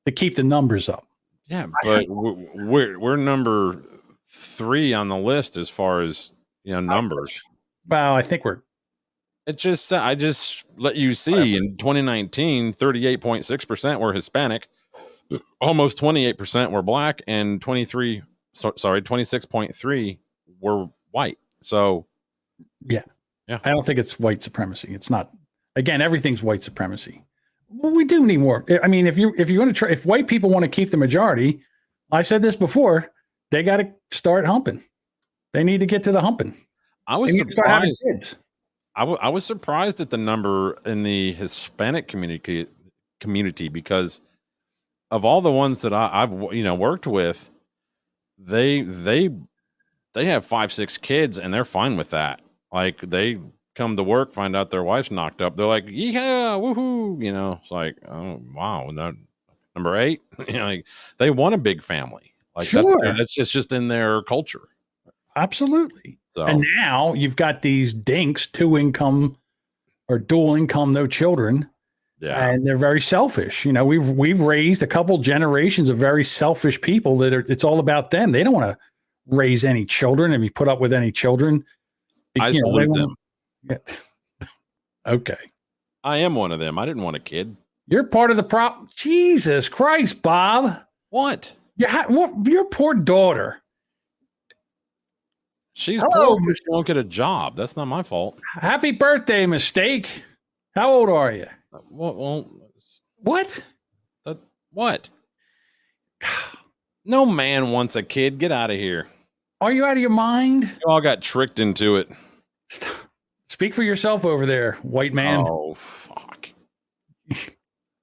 to keep the numbers up. Yeah, but we're number 3 on the list as far as, numbers. Well, I think I just let you see in 2019, 38.6% were Hispanic, almost 28% were black, and 26.3 were white. So yeah. I don't think it's white supremacy. It's not. Again, everything's white supremacy. Well, we do need more. I mean, if you're going to try, if white people want to keep the majority, I said this before, they got to start humping. They need to get to the humping. I was surprised. I was surprised at the number in the Hispanic community because of all the ones that I've worked with. They have 5-6 kids and they're fine with that. Like they come to work, find out their wife's knocked up. They're like, yeah, woohoo. It's like, oh, wow. Number 8, like they want a big family. Like sure. That's just in their culture. Absolutely. So, and now you've got these dinks, 2 income or dual income, no children. Yeah. And they're very selfish. We've raised a couple generations of very selfish people that it's all about them. They don't want to raise any children and be put up with any children. I salute them. Yeah. Okay. I am one of them. I didn't want a kid. You're part of the problem. Jesus Christ, Bob. What? Your poor daughter. She's poor, but she won't get a job. That's not my fault. Happy birthday, Mistake. How old are you? What? What? No man wants a kid. Get out of here. Are you out of your mind? You all got tricked into it. Speak for yourself over there, white man. Oh, fuck.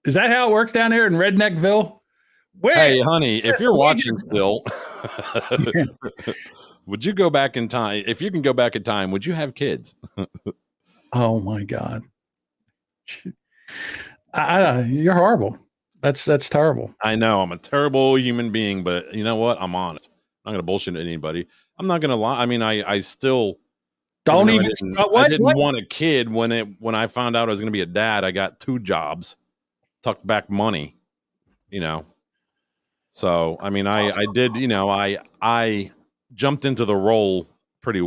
Is that how it works down there in Redneckville? Hey, honey, if you're watching still, would you go back in time? If you can go back in time, would you have kids? Oh, my God. You're horrible. That's terrible. I know I'm a terrible human being, but you know what? I'm honest. I'm not gonna bullshit anybody. I'm not gonna lie. I mean, I still don't even. I didn't want a kid when I found out I was gonna be a dad. I got 2 jobs, tucked back money, So I mean, I did. I jumped into the role pretty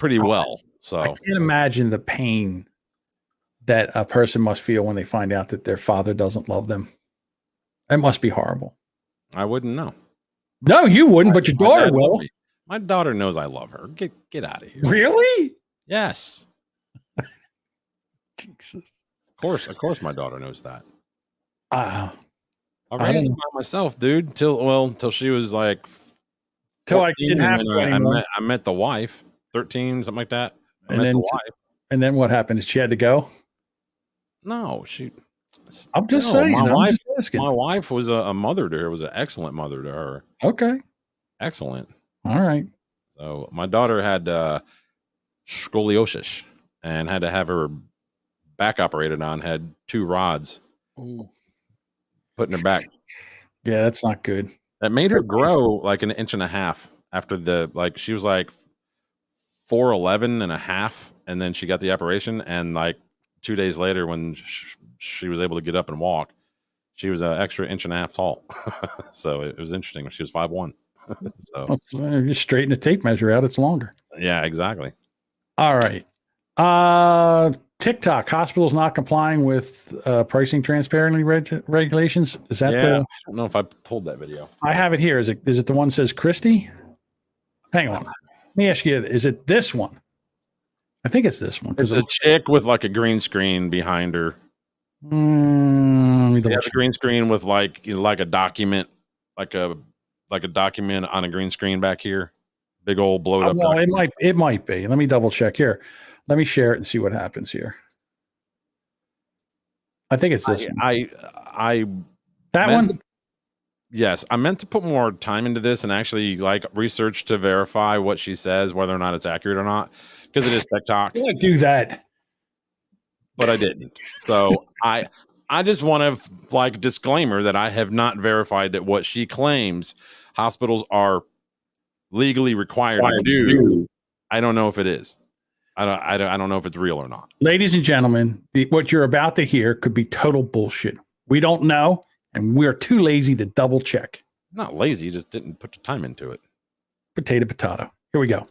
well. So I can't imagine the pain that a person must feel when they find out that their father doesn't love them. It must be horrible. I wouldn't know. No, you wouldn't, but your daughter will. My daughter knows I love her. Get out of here. Really? Yes. Jesus. Of course my daughter knows that. I raised her by myself, dude, till she was like till I didn't have to I met the wife, 13, something like that. And then what happened? She had to go? No, I'm just saying. My wife was a mother to her. Was an excellent mother to her. Okay. Excellent. All right. So my daughter had scoliosis and had to have her back operated on. Had 2 rods put in her back. Yeah, that's not good. That made her grow like an 1.5 inches after she was like 4'11 and a half, and then she got the operation, and like 2 days later when she was able to get up and walk, she was an extra 1.5 inches tall. So it was interesting when she was 5'1". So you straighten the tape measure out, it's longer. Yeah, exactly. All right. TikTok, hospitals not complying with pricing transparency regulations. Is that I don't know if I pulled that video. I have it here. Is it the one that says Christie? Hang on. Let me ask you, is it this one? I think it's this one. It's a chick with like a green screen behind her. Let me They double have a check. green screen with like a document, like a document on a green screen back here. Big old blowed up. Well, document. it might be. Let me double check here. Let me share it and see what happens here. I think it's this one. I That meant one? Yes, I meant to put more time into this and actually like research to verify what she says, whether or not it's accurate or not, because it is TikTok. I do that. But I didn't. So I just want to like disclaimer that I have not verified that what she claims hospitals are legally required to do. I don't know if it is. I don't know if it's real or not. Ladies and gentlemen, what you're about to hear could be total bullshit. We don't know, and we're too lazy to double check. Not lazy, just didn't put the time into it. Potato. Here we go.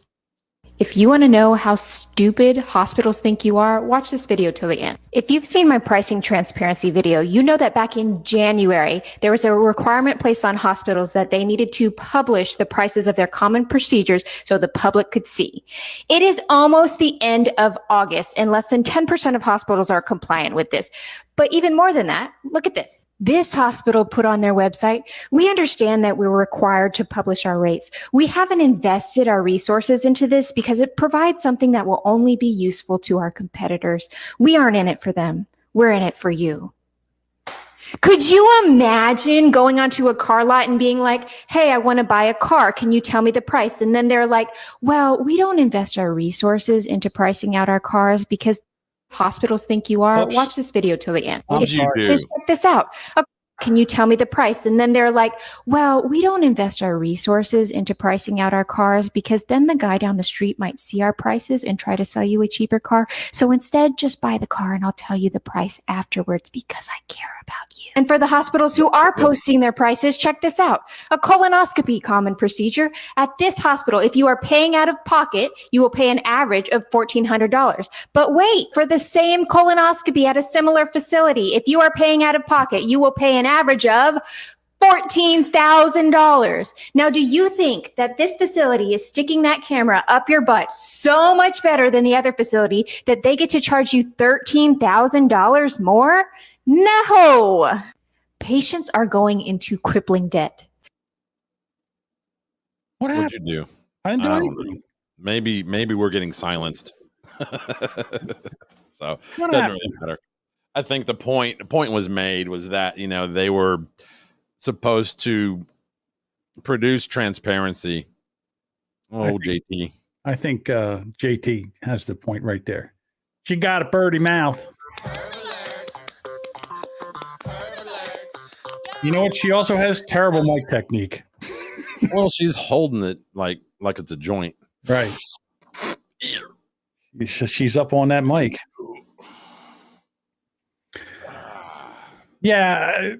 If you want to know how stupid hospitals think you are, watch this video till the end. If you've seen my pricing transparency video, you know that back in January, there was a requirement placed on hospitals that they needed to publish the prices of their common procedures so the public could see. It is almost the end of August, and less than 10% of hospitals are compliant with this. But even more than that, look at this. This hospital put on their website, we understand that we're required to publish our rates. We haven't invested our resources into this because it provides something that will only be useful to our competitors. We aren't in it for them. We're in it for you. Could you imagine going onto a car lot and being like, hey, I want to buy a car. Can you tell me the price? And then they're like, well, we don't invest our resources into pricing out our cars because hospitals think you are. Oops. Watch this video till the end. Oops, you do. Just check this out. Can you tell me the price? And then they're like, well, we don't invest our resources into pricing out our cars because then the guy down the street might see our prices and try to sell you a cheaper car. So instead, just buy the car and I'll tell you the price afterwards because I care about you. And for the hospitals who are posting their prices, check this out. A colonoscopy common procedure. At this hospital, if you are paying out of pocket, you will pay an average of $1,400. But wait, for the same colonoscopy at a similar facility, if you are paying out of pocket, you will pay an average of $14,000. Now, do you think that this facility is sticking that camera up your butt so much better than the other facility that they get to charge you $13,000 more? No. Patients are going into crippling debt. What What'd happened? you do? I didn't do I don't anything. know. Maybe we're getting silenced. So What doesn't happened? really matter. I think the point was made was that, you know, they were supposed to produce transparency. Oh, JT. I think JT has the point right there. She got a birdie mouth. You know what? She also has terrible mic technique. Well, she's holding it like it's a joint. Right. She's up on that mic. Yeah,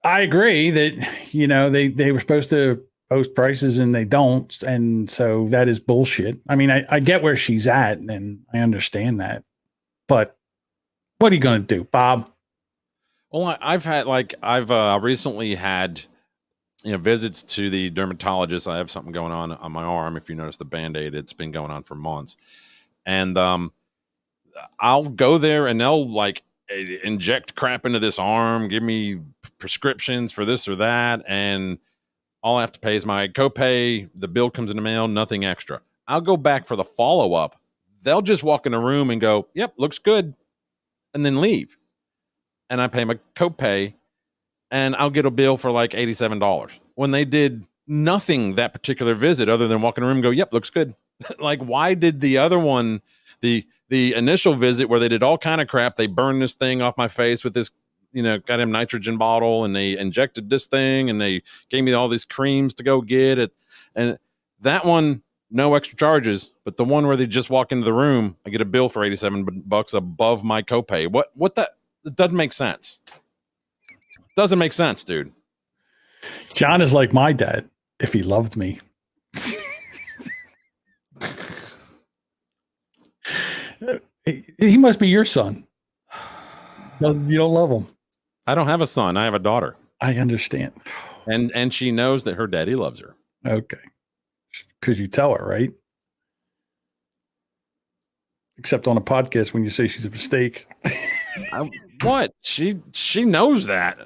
I agree that, you know, they were supposed to post prices and they don't. And so that is bullshit. I mean, I get where she's at and I understand that. But what are you going to do, Bob? Well, I've recently had, you know, visits to the dermatologist. I have something going on my arm. If you notice the Band-Aid, it's been going on for months. And I'll go there and they'll like inject crap into this arm, give me prescriptions for this or that, and all I have to pay is my copay. The bill comes in the mail, nothing extra. I'll go back for the follow-up. They'll just walk in the room and go, yep, looks good, and then leave. And I pay my copay, and I'll get a bill for like $87 when they did nothing that particular visit other than walk in the room and go, yep, looks good. Like, why did the other one, the initial visit where they did all kind of crap, they burned this thing off my face with this, you know, goddamn nitrogen bottle, and they injected this thing, and they gave me all these creams to go get it. And that one, no extra charges, but the one where they just walk into the room, I get a bill for $87 above my copay. What that? It doesn't make sense. Doesn't make sense, dude. John is like my dad if he loved me. He must be your son. You don't love him. I don't have a son. I have a daughter. I understand. And she knows that her daddy loves her. Okay. Because you tell her, right? Except on a podcast when you say she's a mistake. What? She knows that.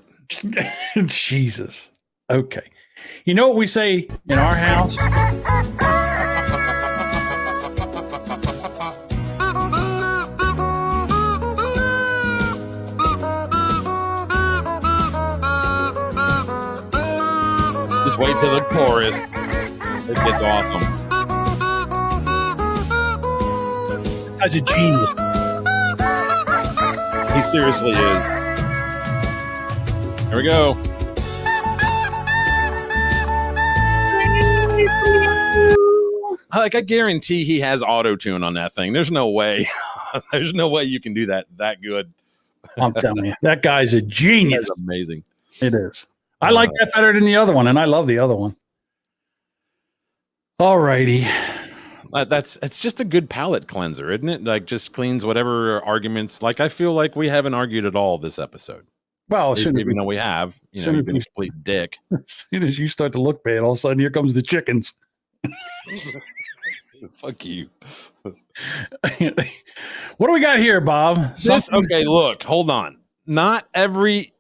Jesus. Okay. You know what we say in our house? Just wait till the chorus. It gets awesome. Guy's a genius. He seriously is. Here we go. Like, I guarantee he has auto tune on that thing. There's no way. There's no way you can do that good. I'm telling you, that guy's a genius. That's amazing. It is. I like that better than the other one, and I love the other one. All righty. It's just a good palate cleanser, isn't it? Like, just cleans whatever arguments. Like, I feel like we haven't argued at all this episode. Well, even though we have, you've been a complete dick. As soon as you start to look bad, all of a sudden here comes the chickens. Fuck you. What do we got here, Bob? Okay, look, hold on. Not everything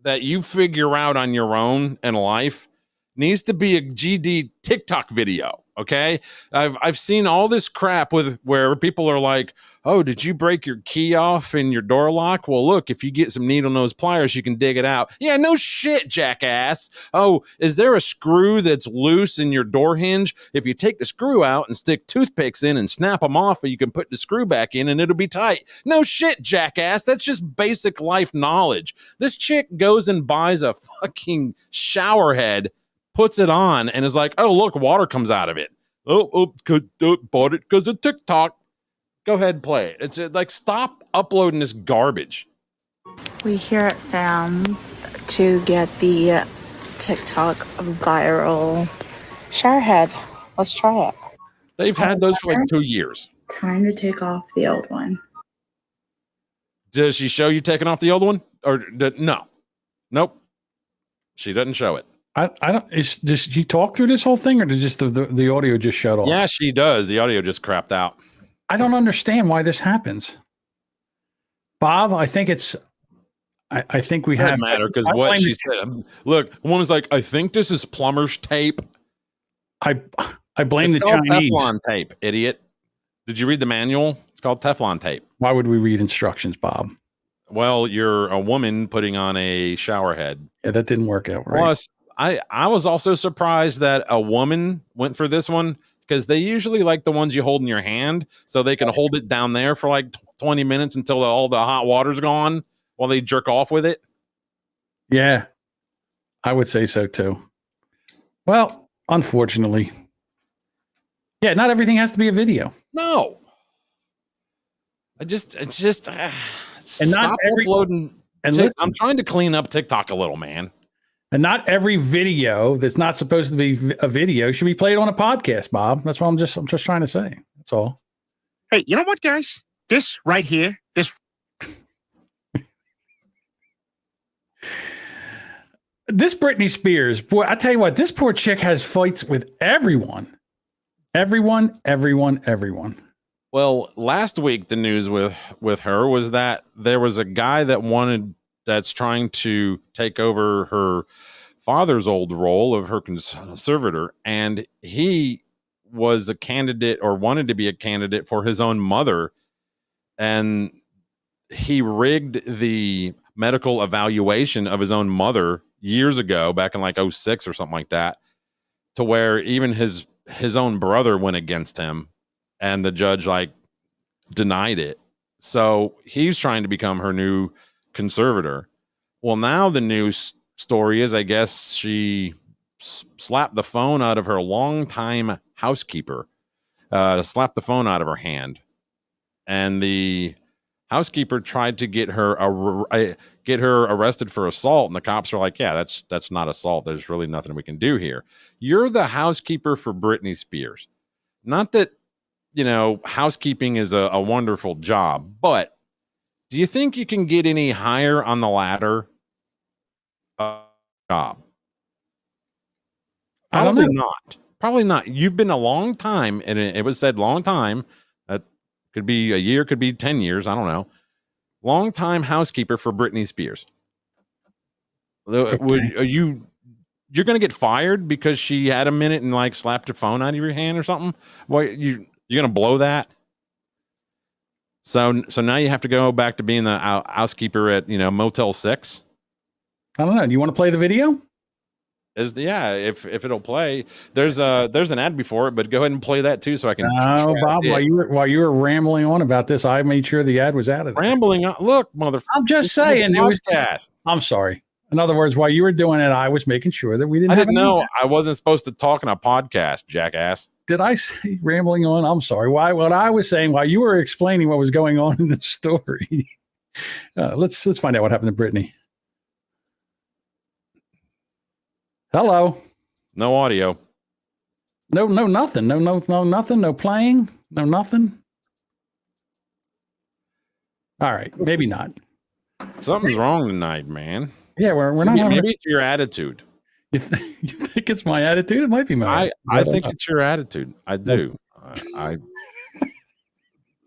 that you figure out on your own in life needs to be a GD TikTok video. Okay, I've seen all this crap with where people are like, "Oh, did you break your key off in your door lock?" Well, look, if you get some needle nose pliers, you can dig it out. Yeah, no shit, jackass. Oh, is there a screw that's loose in your door hinge? If you take the screw out and stick toothpicks in and snap them off, you can put the screw back in and it'll be tight. No shit, jackass. That's just basic life knowledge. This chick goes and buys a fucking shower head, puts it on, and is like, "Oh, look, water comes out of it. Bought it because of TikTok." Go ahead and play it. It's like, stop uploading this garbage. We here at Sam's to get the TikTok viral shower head. Let's try it. They've had those for like 2 years. Time to take off the old one. Does she show you taking off the old one? Or no? Nope. She doesn't show it. I don't. Does she talk through this whole thing, or did just the audio just shut off? Yeah, she does. The audio just crapped out. I don't understand why this happens, Bob. I think it's. I think we have matter because what she said. Look, one was like, "I think this is plumber's tape." I blame the Chinese. Teflon tape, idiot. Did you read the manual? It's called Teflon tape. Why would we read instructions, Bob? Well, you're a woman putting on a shower head. Yeah, that didn't work out right. Plus, I was also surprised that a woman went for this one, because they usually like the ones you hold in your hand so they can hold it down there for like 20 minutes until all the hot water's gone while they jerk off with it. Yeah, I would say so too. Well, unfortunately. Yeah, not everything has to be a video. No. It's just and stop uploading. I'm trying to clean up TikTok a little, man. And not every video that's not supposed to be a video should be played on a podcast, Bob. That's what I'm just trying to say. That's all. Hey, you know what, guys? This right here, this Britney Spears, boy, I tell you what, this poor chick has fights with everyone. Everyone. Well, last week the news with her was that there was a guy that's trying to take over her father's old role of her conservator, and he was a candidate or wanted to be a candidate for his own mother, and he rigged the medical evaluation of his own mother years ago, back in like 2006 or something like that, to where even his own brother went against him, and the judge like denied it. So he's trying to become her new conservator. Well, now the news story is, I guess she slapped the phone out of her longtime housekeeper, slapped the phone out of her hand, and the housekeeper tried to get her arrested for assault, and the cops are like, "Yeah, that's not assault. There's really nothing we can do here. You're the housekeeper for Britney Spears. Not that, housekeeping is a wonderful job, but do you think you can get any higher on the ladder job? I don't know. Probably not. You've been a long time, and it was said long time, Could be a year, could be 10 years. I don't know. Longtime housekeeper for Britney Spears. You're going to get fired because she had a minute and like slapped her phone out of your hand or something? Well, you're going to blow that? So now you have to go back to being the housekeeper at, Motel 6. I don't know. Do you want to play the video? If it'll play, there's an ad before it, but go ahead and play that too, so I can. No, Bob. While you were rambling on about this, I made sure the ad was out of there. Rambling on. Look, motherfucker. I'm just saying. I'm sorry. In other words, while you were doing it, I was making sure that we didn't. I didn't know I wasn't supposed to talk in a podcast, jackass. Did I say rambling on? I'm sorry. What I was saying while you were explaining what was going on in the story. Let's find out what happened to Britney. Hello. No audio. No, nothing. No, nothing. No playing. No, nothing. All right. Maybe not. Something's wrong tonight, man. Yeah, we're not. Maybe it's your attitude. You think it's my attitude? It might be my attitude. I think it's your attitude. I do.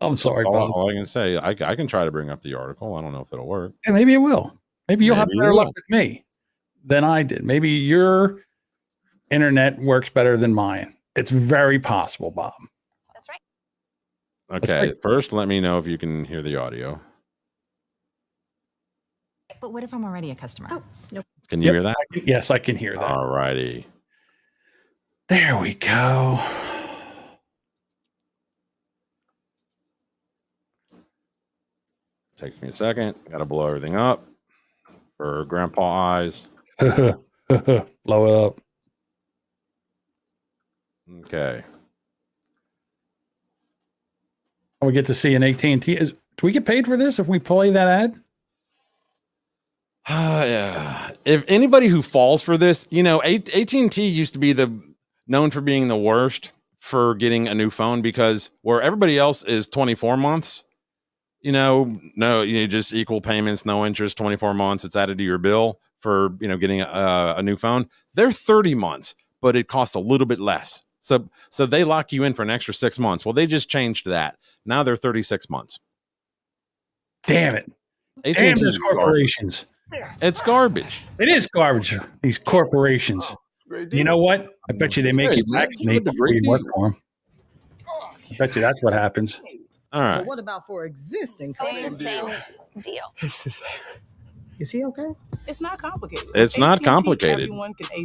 I'm sorry, Bob. Bob. All I can say, I can try to bring up the article. I don't know if it'll work. Yeah, maybe it will. Maybe you'll have better luck with me than I did. Maybe your internet works better than mine. It's very possible, Bob. That's right. Okay. First, let me know if you can hear the audio. But what if I'm already a customer? Oh, nope. Can you hear that? Yes, I can hear that. All righty. There we go. Takes me a second. Got to blow everything up for grandpa eyes. Blow it up. Okay. We get to see an AT&T. Do we get paid for this if we play that ad? Yeah. If anybody who falls for this, AT&T used to be known for being the worst for getting a new phone, because where everybody else is 24 months, just equal payments, no interest, 24 months, it's added to your bill for, getting a new phone. They're 30 months, but it costs a little bit less. So they lock you in for an extra 6 months. Well, they just changed that. Now they're 36 months. Damn it. Damn those corporations. It's garbage. It is garbage. These corporations. You know what? I bet you they make you vaccinate before you work for them. I bet you that's what happens. All right. But what about for existing? Same deal. Is he okay? It's not complicated. It's not complicated.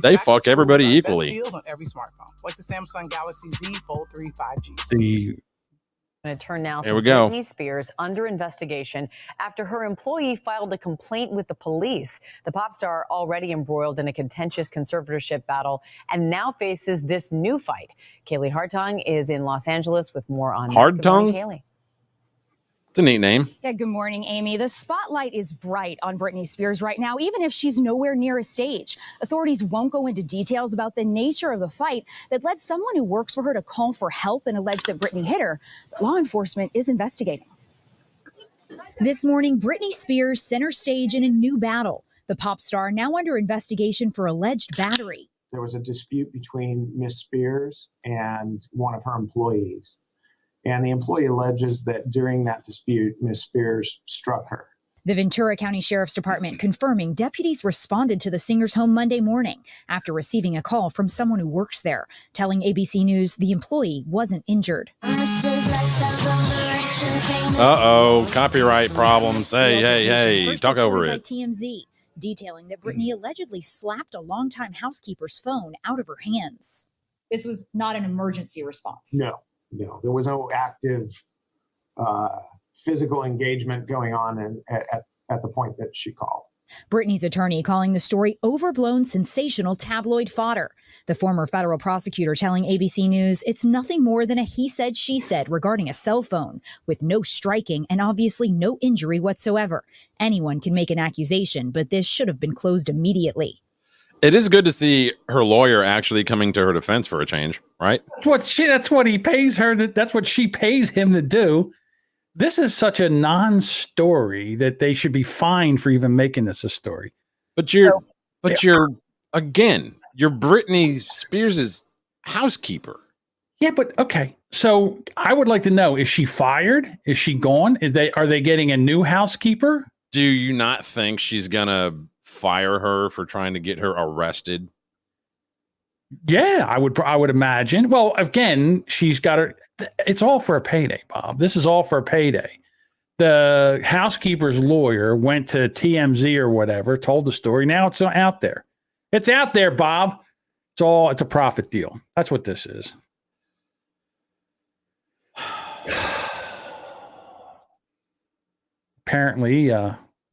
They fuck everybody equally. Deals on every smartphone, like the Samsung Galaxy Z Fold 3 5G. Going to turn now to Here we go. Britney Spears under investigation after her employee filed a complaint with the police. The pop star already embroiled in a contentious conservatorship battle and now faces this new fight. Kaylee Hartung is in Los Angeles with more on Hartung? Kaylee. It's a neat name. Yeah, good morning, Amy. The spotlight is bright on Britney Spears right now, even if she's nowhere near a stage. Authorities won't go into details about the nature of the fight that led someone who works for her to call for help and allege that Britney hit her. Law enforcement is investigating. This morning, Britney Spears center stage in a new battle. The pop star now under investigation for alleged battery. There was a dispute between Miss Spears and one of her employees. And the employee alleges that during that dispute, Miss Spears struck her. The Ventura County Sheriff's Department confirming deputies responded to the singer's home Monday morning after receiving a call from someone who works there, telling ABC News the employee wasn't injured. Uh-oh, copyright problems. Hey, talk over it. TMZ, detailing that Britney allegedly slapped a longtime housekeeper's phone out of her hands. This was not an emergency response. No, there was no active physical engagement going on at the point that she called. Britney's attorney calling the story overblown, sensational tabloid fodder. The former federal prosecutor telling ABC News it's nothing more than a he said, she said regarding a cell phone, with no striking and obviously no injury whatsoever. Anyone can make an accusation, but this should have been closed immediately. It is good to see her lawyer actually coming to her defense for a change, right? That's what he pays her. That's what she pays him to do. This is such a non-story that they should be fined for even making this a story. But you're Britney Spears' housekeeper. Yeah, but okay. So I would like to know: is she fired? Is she gone? Are they getting a new housekeeper? Do you not think she's gonna fire her for trying to get her arrested? Yeah, I would imagine. Well, again, she's got her. It's all for a payday, Bob. This is all for a payday. The housekeeper's lawyer went to TMZ or whatever, told the story. Now it's out there. It's out there, Bob. It's a profit deal. That's what this is. Apparently,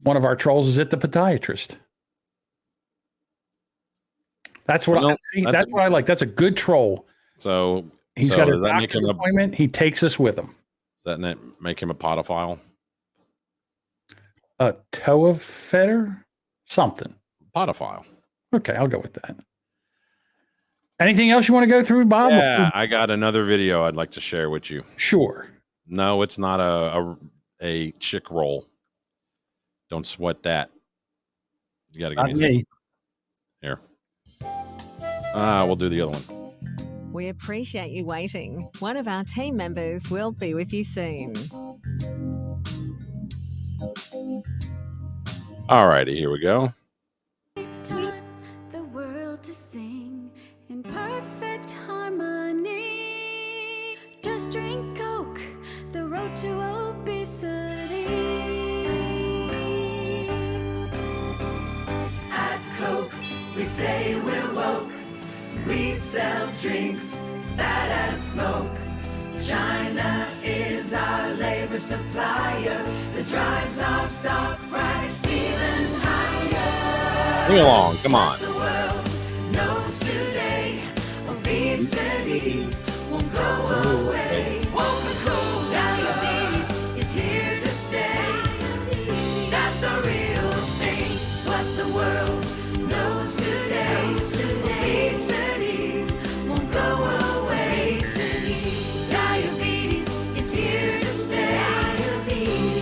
one of our trolls is at the podiatrist. That's what that's what I like. That's a good troll. So he's got a doctor's appointment. He takes us with him. Does that make him a podophile? A toe of fetter? Something. Podophile. Okay, I'll go with that. Anything else you want to go through, Bob? Yeah, I got another video I'd like to share with you. Sure. No, it's not a chick roll. Don't sweat that. You got to give me here. We'll do the other one. We appreciate you waiting. One of our team members will be with you soon. All righty, here we go. The world to sing in perfect harmony. Just drink Coke, the road to obesity. At Coke, we say we're woke. We sell drinks that as smoke. China is our labor supplier that drives our stock price even higher. Bring along, come on. The world knows today obesity won't go away. Coca-Cola diabetes is here to stay. That's a real thing. What the world knows today obesity won't go away. Diabetes is here to stay.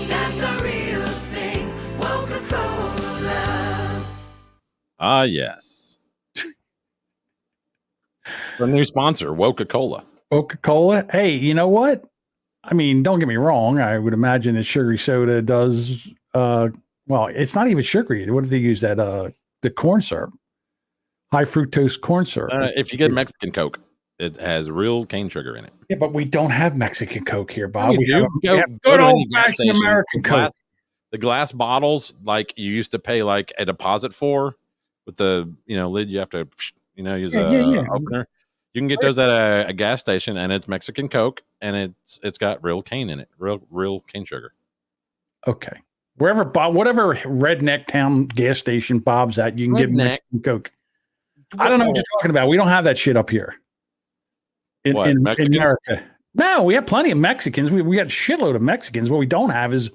That's a real thing. Coca-Cola. Ah, yes. The new sponsor, Coca-Cola. Coca-Cola. Hey, you know what? I mean, don't get me wrong. I would imagine that sugary soda does. Well, it's not even sugary. What do they use? That the corn syrup, high fructose corn syrup. If you get Mexican Coke, it has real cane sugar in it. Yeah, but we don't have Mexican Coke here, Bob. We have good old-fashioned American Coke. The glass bottles, like you used to pay like a deposit for, with the lid you have to use opener. You can get those at a gas station, and it's Mexican Coke, and it's got real cane in it, real cane sugar. Okay, whatever redneck town gas station Bob's at, you can get Mexican Coke. I don't know what you're talking about. We don't have that shit up here in America. No, we have plenty of Mexicans. We got a shitload of Mexicans. What we don't have is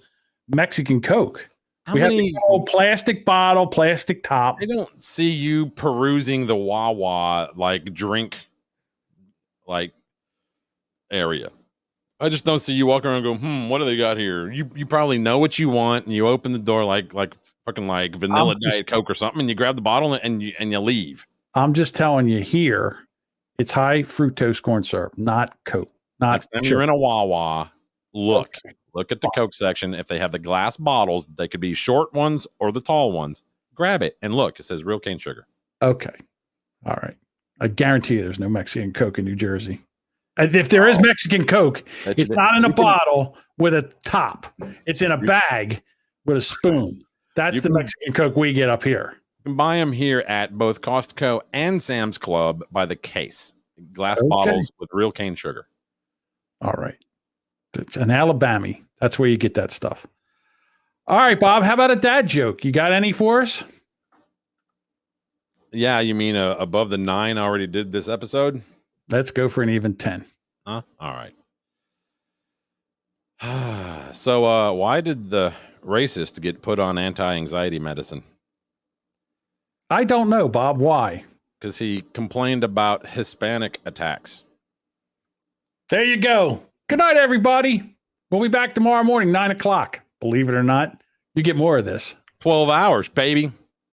Mexican Coke. We have the old plastic bottle, plastic top. I don't see you perusing the Wawa drink area. I just don't see you walking around and go, what do they got here? You probably know what you want, and you open the door like vanilla Diet Coke or something, and you grab the bottle and you leave. I'm just telling you here, it's high fructose corn syrup, not Coke. Next time you're in a Wawa, look at the Coke section. If they have the glass bottles, they could be short ones or the tall ones. Grab it and look. It says real cane sugar. Okay. All right. I guarantee you there's no Mexican Coke in New Jersey. And if there is Mexican Coke, it's not in a bottle with a top. It's in a bag with a spoon. That's the Mexican Coke we get up here. You can buy them here at both Costco and Sam's Club by the case. Glass bottles with real cane sugar. All right. It's an Alabama. That's where you get that stuff. All right, Bob, how about a dad joke? You got any for us? Yeah, you mean above the 9 already did this episode? Let's go for an even 10. Huh? All right. So why did the racist get put on anti-anxiety medicine? I don't know, Bob. Why? Because he complained about Hispanic attacks. There you go. Good night, everybody. We'll be back tomorrow morning, 9 o'clock. Believe it or not, you get more of this. 12 hours, baby.